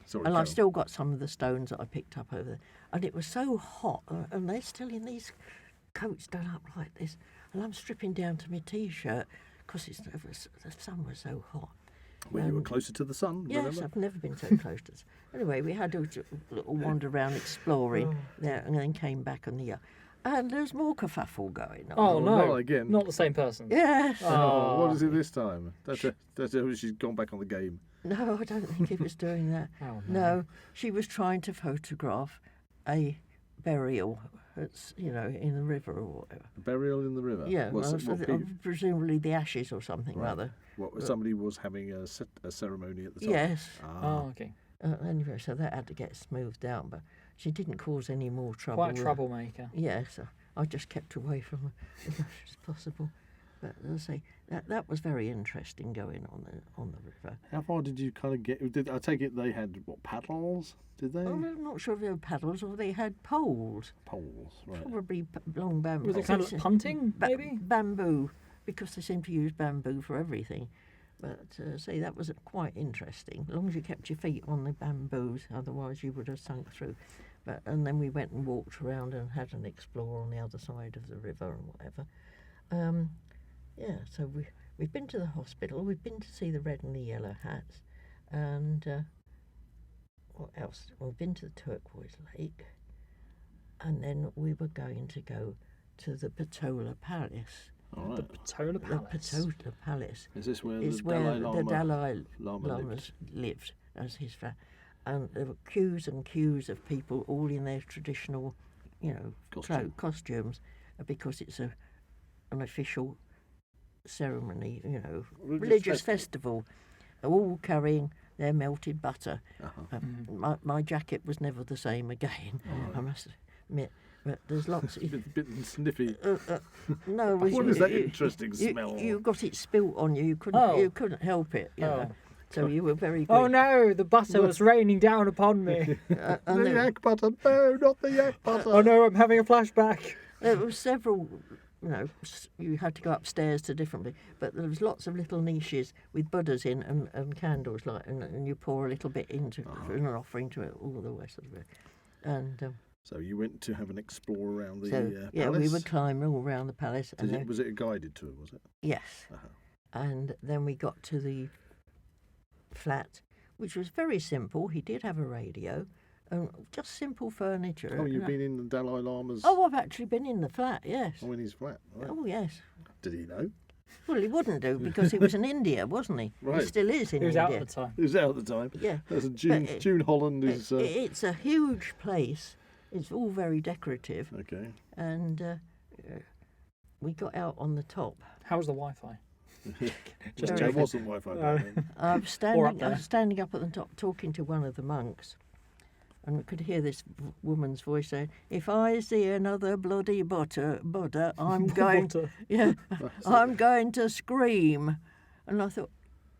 Speaker 2: Sorry,
Speaker 3: And
Speaker 2: Carol.
Speaker 3: I've still got some of the stones that I picked up over there. And it was so hot, and they're still in these coats done up like this. And I'm stripping down to my T-shirt because the sun was so hot.
Speaker 2: When you were closer to the sun,
Speaker 3: Yes,
Speaker 2: remember?
Speaker 3: I've never been so close to this. Anyway, we had a little wander around exploring there and then came back on the yacht. And there's more kerfuffle going on.
Speaker 1: Oh no!
Speaker 2: not again.
Speaker 1: Not the same person.
Speaker 3: Yes.
Speaker 2: Oh, what is it this time? That's she's gone back on the game.
Speaker 3: No, I don't think he was doing that.
Speaker 1: Oh,
Speaker 3: No, she was trying to photograph a burial, in the river or whatever.
Speaker 2: Burial in the river.
Speaker 3: Yeah,
Speaker 2: What's
Speaker 3: well,
Speaker 2: it- what,
Speaker 3: presumably the ashes or something
Speaker 2: Right.
Speaker 3: rather.
Speaker 2: somebody was having a ceremony at the time.
Speaker 3: Yes.
Speaker 2: Ah,
Speaker 1: Oh, okay.
Speaker 3: Anyway, so that had to get smoothed out, but she didn't cause any more trouble.
Speaker 1: Quite a troublemaker.
Speaker 3: Yes, I just kept away from her as much as possible. But as I say, that was very interesting going on the river.
Speaker 2: How far did you kind of get? I take it they had paddles? Did they?
Speaker 3: I'm not sure if they had paddles or they had poles.
Speaker 2: Poles, right?
Speaker 3: Probably long bamboo.
Speaker 1: Was it kind of like punting, maybe?
Speaker 3: Bamboo, because they seem to use bamboo for everything. But say that was quite interesting. As long as you kept your feet on the bamboos, otherwise you would have sunk through. And then we went and walked around and had an explore on the other side of the river and whatever. So we've been to the hospital. We've been to see the red and the yellow hats, and what else? We've been to the turquoise lake, and then we were going to go to the Patola Palace.
Speaker 2: All right.
Speaker 1: The Patola Palace.
Speaker 3: The Patola Palace
Speaker 2: Is this where
Speaker 3: is
Speaker 2: the
Speaker 3: where
Speaker 2: Dalai
Speaker 3: the Dalai
Speaker 2: Lama
Speaker 3: Lamas lived as his flat. And there were queues and queues of people all in their traditional,
Speaker 2: Costume.
Speaker 3: costumes, because it's an official ceremony, religious festival, all carrying their melted butter. My jacket was never the same again, I must admit. But there's lots.
Speaker 2: bit sniffy.
Speaker 3: No,
Speaker 2: What is that interesting smell?
Speaker 3: You got it spilt on you. You couldn't.
Speaker 1: Oh.
Speaker 3: You couldn't help it. You know. So you were very.
Speaker 1: Oh
Speaker 3: good.
Speaker 1: no! The butter was raining down upon me.
Speaker 2: The
Speaker 3: And
Speaker 2: yak butter. No, not the yak butter.
Speaker 1: Oh no! I'm having a flashback.
Speaker 3: there were several. You had to go upstairs to different. But there was lots of little niches with Buddhas in and candles, and you pour a little bit into an offering to it, all the rest of it. And
Speaker 2: So you went to have an explore around the
Speaker 3: yeah,
Speaker 2: palace?
Speaker 3: we were climbing all around the palace. And then,
Speaker 2: Was it a guided tour, was it?
Speaker 3: yes.
Speaker 2: Uh-huh.
Speaker 3: And then we got to the flat, which was very simple. He did have a radio, and just simple furniture.
Speaker 2: Oh, you've been in the Dalai Lama's...
Speaker 3: Oh, I've actually been in the flat, yes.
Speaker 2: Oh, in his flat. Right.
Speaker 3: Oh, yes.
Speaker 2: Did he know?
Speaker 3: Well, he wouldn't do because he was in India, wasn't he?
Speaker 2: Right.
Speaker 3: He still is in
Speaker 1: He was
Speaker 3: India.
Speaker 1: out at the time.
Speaker 2: He was out at the time.
Speaker 3: Yeah.
Speaker 2: That's June Holland is...
Speaker 3: It's a huge place. It's all very decorative.
Speaker 2: Okay.
Speaker 3: And we got out on the top.
Speaker 1: How was the Wi-Fi?
Speaker 2: Just
Speaker 3: Very
Speaker 2: there wasn't Wi-Fi back then.
Speaker 3: I was
Speaker 1: Or up
Speaker 3: standing,
Speaker 1: there.
Speaker 3: up at the top talking to one of the monks, and we could hear this woman's voice saying, "If I see another bloody Buddha, I'm going,
Speaker 1: Buddha.
Speaker 3: yeah, I'm going to scream." And I thought,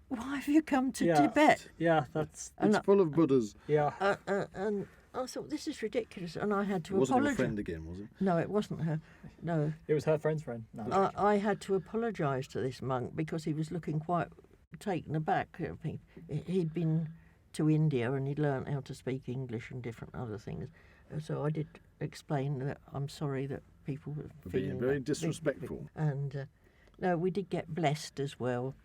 Speaker 3: why have you come to
Speaker 1: Yeah.
Speaker 3: Tibet?
Speaker 1: Yeah, that's
Speaker 2: It's full of Buddhas.
Speaker 1: yeah.
Speaker 3: And I thought, this is ridiculous, and I had
Speaker 2: It
Speaker 3: to
Speaker 2: wasn't your
Speaker 3: apologise.
Speaker 2: friend again, was it?
Speaker 3: No, it wasn't her. No,
Speaker 1: It was her friend's friend. No.
Speaker 3: I had to apologise to this monk because he was looking quite taken aback. He'd been to India and he'd learnt how to speak English and different other things. So I did explain that I'm sorry that people were
Speaker 2: For being
Speaker 3: feeling
Speaker 2: very
Speaker 3: that-
Speaker 2: disrespectful.
Speaker 3: And no, we did get blessed as well.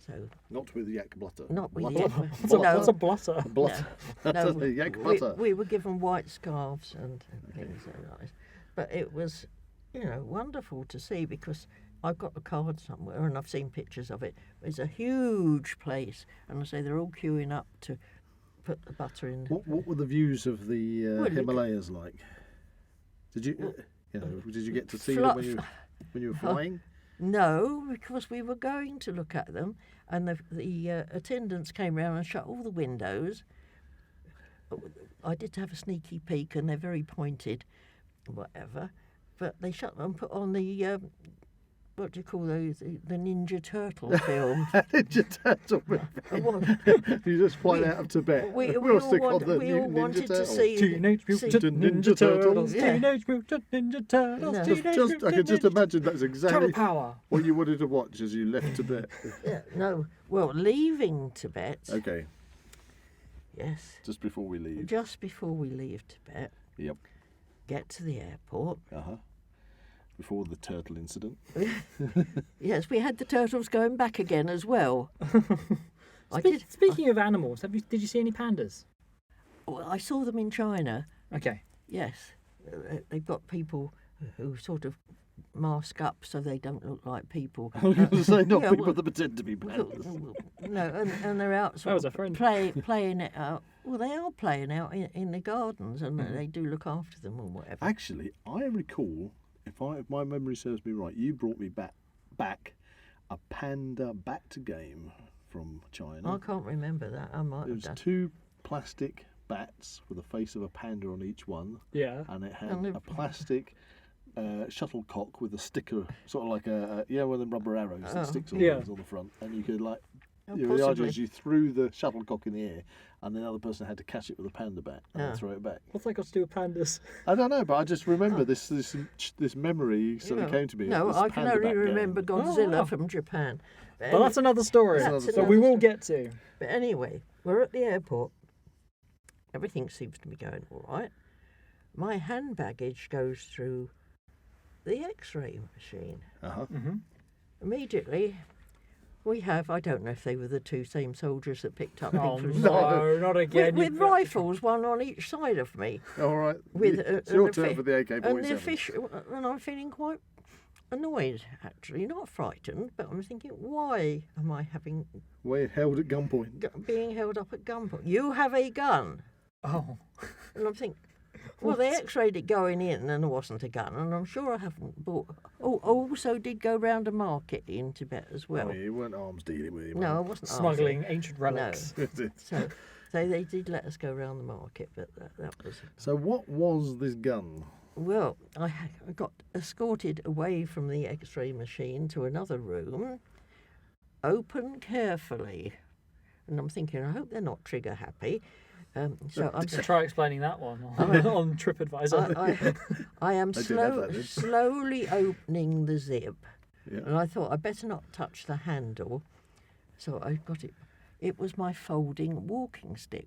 Speaker 3: So
Speaker 2: Not with yak butter.
Speaker 3: not with
Speaker 2: Butter.
Speaker 3: yak.
Speaker 1: What's a,
Speaker 3: no,
Speaker 1: what's a blutter?
Speaker 2: Butter.
Speaker 3: no,
Speaker 2: Yak
Speaker 3: we,
Speaker 2: butter.
Speaker 3: we were given white scarves and things like that. But it was, wonderful to see because I've got a card somewhere and I've seen pictures of it. It's a huge place, and I say they're all queuing up to put the butter in.
Speaker 2: What were the views of the
Speaker 3: Well, look-
Speaker 2: Himalayas like? Did you, did you get to see
Speaker 3: Fly-
Speaker 2: them when you were flying?
Speaker 3: No, because we were going to look at them, and the attendants came round and shut all the windows. I did have a sneaky peek, and they're very pointed, whatever. But they shut them and put on the what do you call those? The Ninja Turtle film.
Speaker 2: Ninja Turtle.
Speaker 3: Well,
Speaker 2: You just fly out of Tibet.
Speaker 3: we
Speaker 2: We'll
Speaker 3: all,
Speaker 2: stick on the
Speaker 3: we all
Speaker 2: Ninja
Speaker 3: wanted to
Speaker 2: Turtle.
Speaker 3: see.
Speaker 1: Teenage Mutant
Speaker 2: see-
Speaker 1: Ninja Turtles.
Speaker 3: Yeah.
Speaker 1: Teenage Mutant Ninja Turtles.
Speaker 3: No.
Speaker 1: Teenage
Speaker 2: I
Speaker 1: Mutant
Speaker 2: could just
Speaker 1: Ninja
Speaker 2: imagine that's
Speaker 1: Turtle
Speaker 2: exactly
Speaker 1: power.
Speaker 2: what you wanted to watch as you left Tibet.
Speaker 3: Yeah, no, well, leaving Tibet.
Speaker 2: Okay,
Speaker 3: Yes,
Speaker 2: just before we leave.
Speaker 3: just before we leave Tibet,
Speaker 2: Yep.
Speaker 3: get to the airport.
Speaker 2: Before the turtle incident.
Speaker 3: Yes, we had the turtles going back again as well. I did.
Speaker 1: Speaking of animals, did you see any pandas?
Speaker 3: Well, I saw them in China.
Speaker 1: Okay.
Speaker 3: Yes, they've got people who sort of mask up so they don't look like people.
Speaker 2: I was going to say, not
Speaker 3: yeah,
Speaker 2: people
Speaker 3: well-
Speaker 2: that pretend to be pandas.
Speaker 3: No, and they're out sort
Speaker 1: was
Speaker 3: of
Speaker 1: a friend.
Speaker 3: playing it out. Well, they are playing out in the gardens, and
Speaker 1: Mm-hmm.
Speaker 3: they do look after them or whatever.
Speaker 2: Actually, I recall, if my memory serves me right, you brought me back a panda bat game from China.
Speaker 3: I can't remember that. I might
Speaker 2: It
Speaker 3: have
Speaker 2: was
Speaker 3: done.
Speaker 2: 2 plastic bats with the face of a panda on each one,
Speaker 1: Yeah.
Speaker 2: and it had
Speaker 3: And
Speaker 2: a plastic shuttlecock with a sticker, sort of like one of them rubber arrows
Speaker 3: Oh.
Speaker 2: that sticks on
Speaker 1: Yeah.
Speaker 2: on the front, and you could
Speaker 3: Oh,
Speaker 2: the idea
Speaker 3: possibly.
Speaker 2: is you threw the shuttlecock in the air, and the other person had to catch it with a panda bat and then
Speaker 3: Ah.
Speaker 2: throw it back.
Speaker 1: What's that got to do with pandas?
Speaker 2: I don't know, but I just remember this memory sort of came to me. of
Speaker 3: No,
Speaker 2: this
Speaker 3: I can
Speaker 2: panda
Speaker 3: only
Speaker 2: bat game.
Speaker 3: remember Godzilla
Speaker 1: wow.
Speaker 3: from Japan. But,
Speaker 1: But that's another story
Speaker 3: That's
Speaker 1: that
Speaker 3: another
Speaker 1: we will
Speaker 3: story.
Speaker 1: get to.
Speaker 3: but anyway, we're at the airport. Everything seems to be going all right. My hand baggage goes through the X-ray machine.
Speaker 2: Uh-huh.
Speaker 3: Immediately, we have, I don't know if they were the 2 same soldiers that picked up
Speaker 1: Oh
Speaker 3: people
Speaker 1: no, not again.
Speaker 3: with rifles, one on each side of me.
Speaker 2: All right.
Speaker 3: With,
Speaker 2: It's your
Speaker 3: and the
Speaker 2: turn
Speaker 3: fi-
Speaker 2: for the AK-47.
Speaker 3: And the official, and I'm feeling quite annoyed, actually, not frightened, but I'm thinking, why am I
Speaker 2: We're held at gunpoint.
Speaker 3: being held up at gunpoint? You have a gun.
Speaker 1: Oh.
Speaker 3: And I'm thinking, well, they x-rayed it going in and there wasn't a gun, and I'm sure I haven't bought... Oh, I also did go round a market in Tibet as well.
Speaker 2: I mean, you weren't arms dealing with him.
Speaker 3: No, I wasn't
Speaker 1: Smuggling ancient relics.
Speaker 3: So they did let us go round the market, but that was...
Speaker 2: So what was this gun?
Speaker 3: Well, I got escorted away from the X-ray machine to another room, open carefully, and I'm thinking, I hope they're not trigger happy. So I'm
Speaker 1: So try explaining that one on TripAdvisor.
Speaker 3: I am
Speaker 2: They did have that, didn't they?
Speaker 3: slowly opening the zip,
Speaker 2: Yeah.
Speaker 3: and I thought I better not touch the handle, so I got it. It was my folding walking stick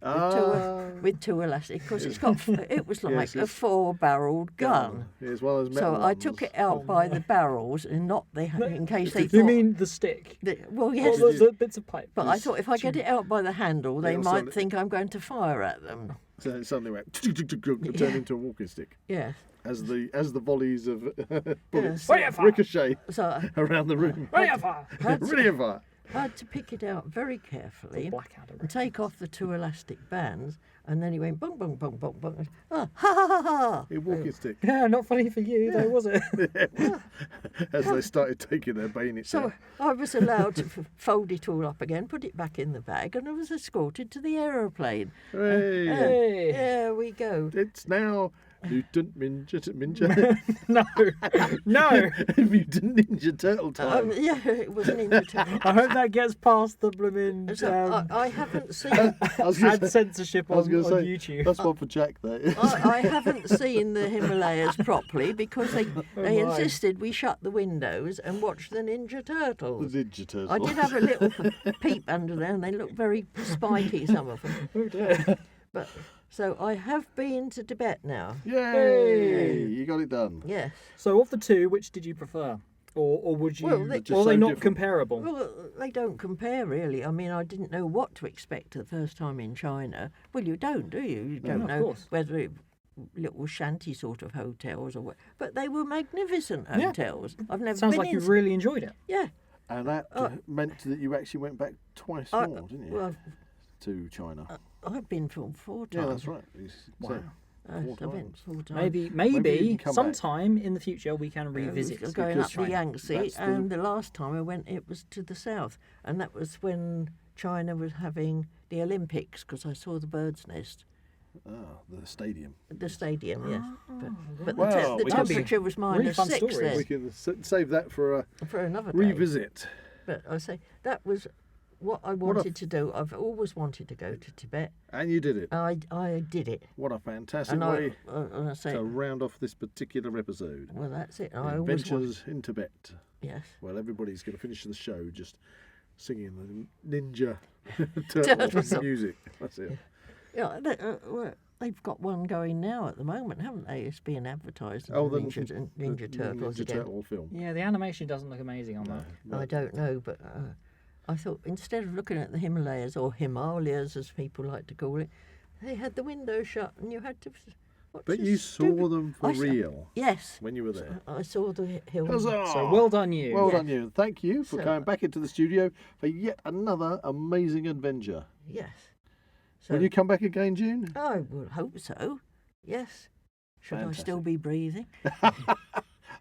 Speaker 3: with two elastic, because it's got. It was like
Speaker 2: Yes,
Speaker 3: a
Speaker 2: it's
Speaker 3: 4-barreled gun.
Speaker 2: As well as
Speaker 3: So
Speaker 2: metal
Speaker 3: I
Speaker 2: ones.
Speaker 3: took it out by the barrels and not the in case they
Speaker 1: You
Speaker 3: thought.
Speaker 1: mean the stick?
Speaker 3: Well,
Speaker 1: Or
Speaker 3: yes,
Speaker 1: the bits of pipe?
Speaker 3: but I thought if I get it out by the handle, they
Speaker 2: It'll
Speaker 3: might
Speaker 2: suddenly-
Speaker 3: think I'm going to fire at them.
Speaker 2: So it suddenly went and turned into a walking stick
Speaker 3: Yeah.
Speaker 2: as the volleys of bullets
Speaker 3: Yes.
Speaker 1: Ready to fire!
Speaker 2: ricochet
Speaker 3: So
Speaker 2: around the room.
Speaker 1: Ready to fire!
Speaker 2: Ready to fire.
Speaker 3: I had to pick it out very carefully
Speaker 1: Blackadder.
Speaker 3: and take off the 2 elastic bands, And then he went bong, bong, bong, bong, bong. Oh, ha, ha, ha, ha.
Speaker 2: A walking stick.
Speaker 1: Yeah, not funny for you, though, was it?
Speaker 2: As they started taking their bayonets
Speaker 3: So
Speaker 2: out.
Speaker 3: I was allowed to fold it all up again, put it back in the bag, and I was escorted to the aeroplane.
Speaker 2: Hooray.
Speaker 1: Hey.
Speaker 3: There we go.
Speaker 2: It's now Mutant Ninja.
Speaker 1: No, no.
Speaker 2: Mutant Ninja Turtle time.
Speaker 3: Yeah, it was an Ninja
Speaker 1: I hope that gets past the blooming
Speaker 3: I haven't seen.
Speaker 2: I was gonna
Speaker 1: ad
Speaker 2: say-
Speaker 1: censorship
Speaker 2: I was
Speaker 1: on
Speaker 2: gonna say,
Speaker 1: YouTube.
Speaker 2: That's one for Jack there.
Speaker 3: I haven't seen the Himalayas properly because they
Speaker 1: my.
Speaker 3: insisted we shut the windows and watch the Ninja Turtles.
Speaker 2: The Ninja Turtle.
Speaker 3: I did have a little peep under there, and they look very spiky, some of them.
Speaker 1: Oh dear.
Speaker 3: But so I have been to Tibet now.
Speaker 2: Yay! You got it done.
Speaker 3: Yes.
Speaker 1: So of the two, which did you prefer? Or would you...
Speaker 3: Well, they-
Speaker 2: Just
Speaker 1: or are they
Speaker 2: so
Speaker 1: not
Speaker 2: different.
Speaker 1: comparable?
Speaker 3: Well, they don't compare really. I mean, I didn't know what to expect the first time in China. Well, you don't, do you? You don't
Speaker 1: of
Speaker 3: know
Speaker 1: course.
Speaker 3: whether it little shanty sort of hotels or what. But they were magnificent
Speaker 1: Yeah.
Speaker 3: hotels. I've never
Speaker 1: Sounds
Speaker 3: been
Speaker 1: like
Speaker 3: in.
Speaker 1: you really enjoyed it.
Speaker 3: Yeah.
Speaker 2: And that meant that you actually went back twice
Speaker 3: I-
Speaker 2: more, didn't you?
Speaker 3: Well,
Speaker 2: to China.
Speaker 3: I've been for 4 times.
Speaker 2: Yeah, that's right.
Speaker 1: Wow.
Speaker 3: I've
Speaker 2: 4
Speaker 3: been
Speaker 2: times.
Speaker 3: 4 times.
Speaker 1: Maybe
Speaker 2: you can come back.
Speaker 1: sometime in the future we can revisit.
Speaker 3: We're going up
Speaker 2: because
Speaker 3: the Yangtze,
Speaker 2: that's the-
Speaker 3: and the last time I went, it was to the south, and that was when China was having the Olympics, because I saw the bird's nest,
Speaker 2: Ah, the stadium.
Speaker 3: the stadium, yes. But
Speaker 2: Well,
Speaker 3: the
Speaker 2: we can be
Speaker 3: temperature was minus
Speaker 1: fun
Speaker 3: 6
Speaker 1: stories.
Speaker 3: there
Speaker 2: We can save that for a
Speaker 3: for another day.
Speaker 2: revisit.
Speaker 3: But I say that was what I wanted to do. I've always wanted to go to Tibet.
Speaker 2: And you did it.
Speaker 3: I did it,
Speaker 2: What a fantastic
Speaker 3: and
Speaker 2: way
Speaker 3: I say,
Speaker 2: to round off this particular episode.
Speaker 3: well, that's it. I always want,
Speaker 2: Adventures in Tibet.
Speaker 3: yes.
Speaker 2: Well, everybody's going to finish the show just singing the Ninja
Speaker 3: Turtle
Speaker 2: Turtle
Speaker 3: song.
Speaker 2: music. That's it.
Speaker 3: Yeah, well, they've got one going now at the moment, haven't they? It's being advertised.
Speaker 2: Oh,
Speaker 3: the
Speaker 2: the
Speaker 3: Ninja Turtles
Speaker 2: Ninja
Speaker 3: again.
Speaker 2: Turtle film.
Speaker 1: Yeah, the animation doesn't look amazing on that.
Speaker 2: No.
Speaker 3: I don't know, but I thought instead of looking at the Himalayas, or Himalayas as people like to call it, they had the window shut and you had to watch
Speaker 2: But
Speaker 3: this
Speaker 2: you saw
Speaker 3: stupid-
Speaker 2: them for
Speaker 3: I saw-
Speaker 2: real
Speaker 3: Yes,
Speaker 2: when you were there.
Speaker 3: I saw the hill.
Speaker 2: Huzzah!
Speaker 1: So well done you.
Speaker 2: Well
Speaker 3: Yeah.
Speaker 2: done you. Thank you for
Speaker 3: So-
Speaker 2: going back into the studio for yet another amazing adventure.
Speaker 3: Yes. So
Speaker 2: Will you come back again, June?
Speaker 3: I would hope so. Yes. Should I still
Speaker 2: Fantastic.
Speaker 3: be breathing?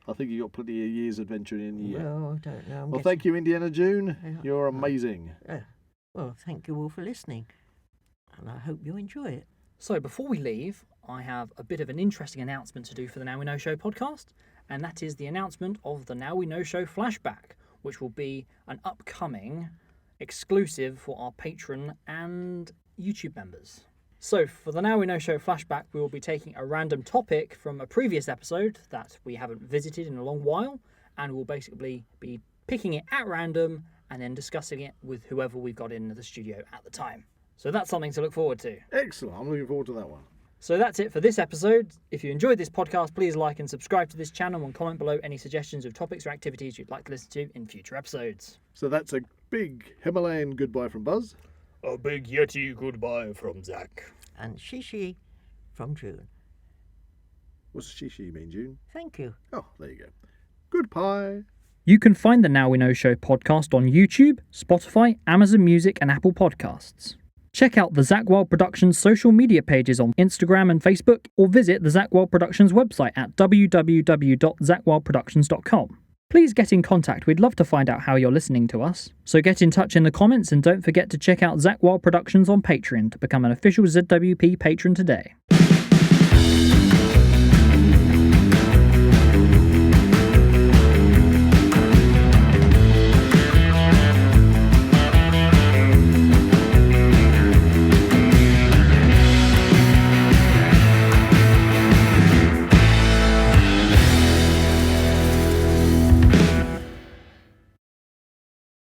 Speaker 2: I think you got plenty of years adventure in you.
Speaker 3: Well, I don't know.
Speaker 2: Well, thank you, Indiana June.
Speaker 3: Yeah.
Speaker 2: You're amazing.
Speaker 3: Well, thank you all for listening, and I hope you enjoy it.
Speaker 1: So before we leave, I have a bit of an interesting announcement to do for the Now We Know Show podcast, and that is the announcement of the Now We Know Show flashback, which will be an upcoming exclusive for our Patron and YouTube members. So for the Now We Know Show flashback, we will be taking a random topic from a previous episode that we haven't visited in a long while, and we'll basically be picking it at random and then discussing it with whoever we've got in the studio at the time. So that's something to look forward to.
Speaker 2: Excellent. I'm looking forward to that one.
Speaker 1: So that's it for this episode. If you enjoyed this podcast, please like and subscribe to this channel and comment below any suggestions of topics or activities you'd like to listen to in future episodes.
Speaker 2: So that's a big Himalayan goodbye from Buzz.
Speaker 1: A big Yeti goodbye from Zach.
Speaker 3: And Shishi from June.
Speaker 2: What's shishi mean, June?
Speaker 3: Thank you.
Speaker 2: Oh, there you go. Goodbye.
Speaker 1: You can find the Now We Know Show podcast on YouTube, Spotify, Amazon Music and Apple Podcasts. Check out the Zak Wylde Productions social media pages on Instagram and Facebook, or visit the Zak Wylde Productions website at www.zakwyldeproductions.com. Please get in contact, we'd love to find out how you're listening to us. So get in touch in the comments and don't forget to check out Zak Wylde Productions on Patreon to become an official ZWP patron today.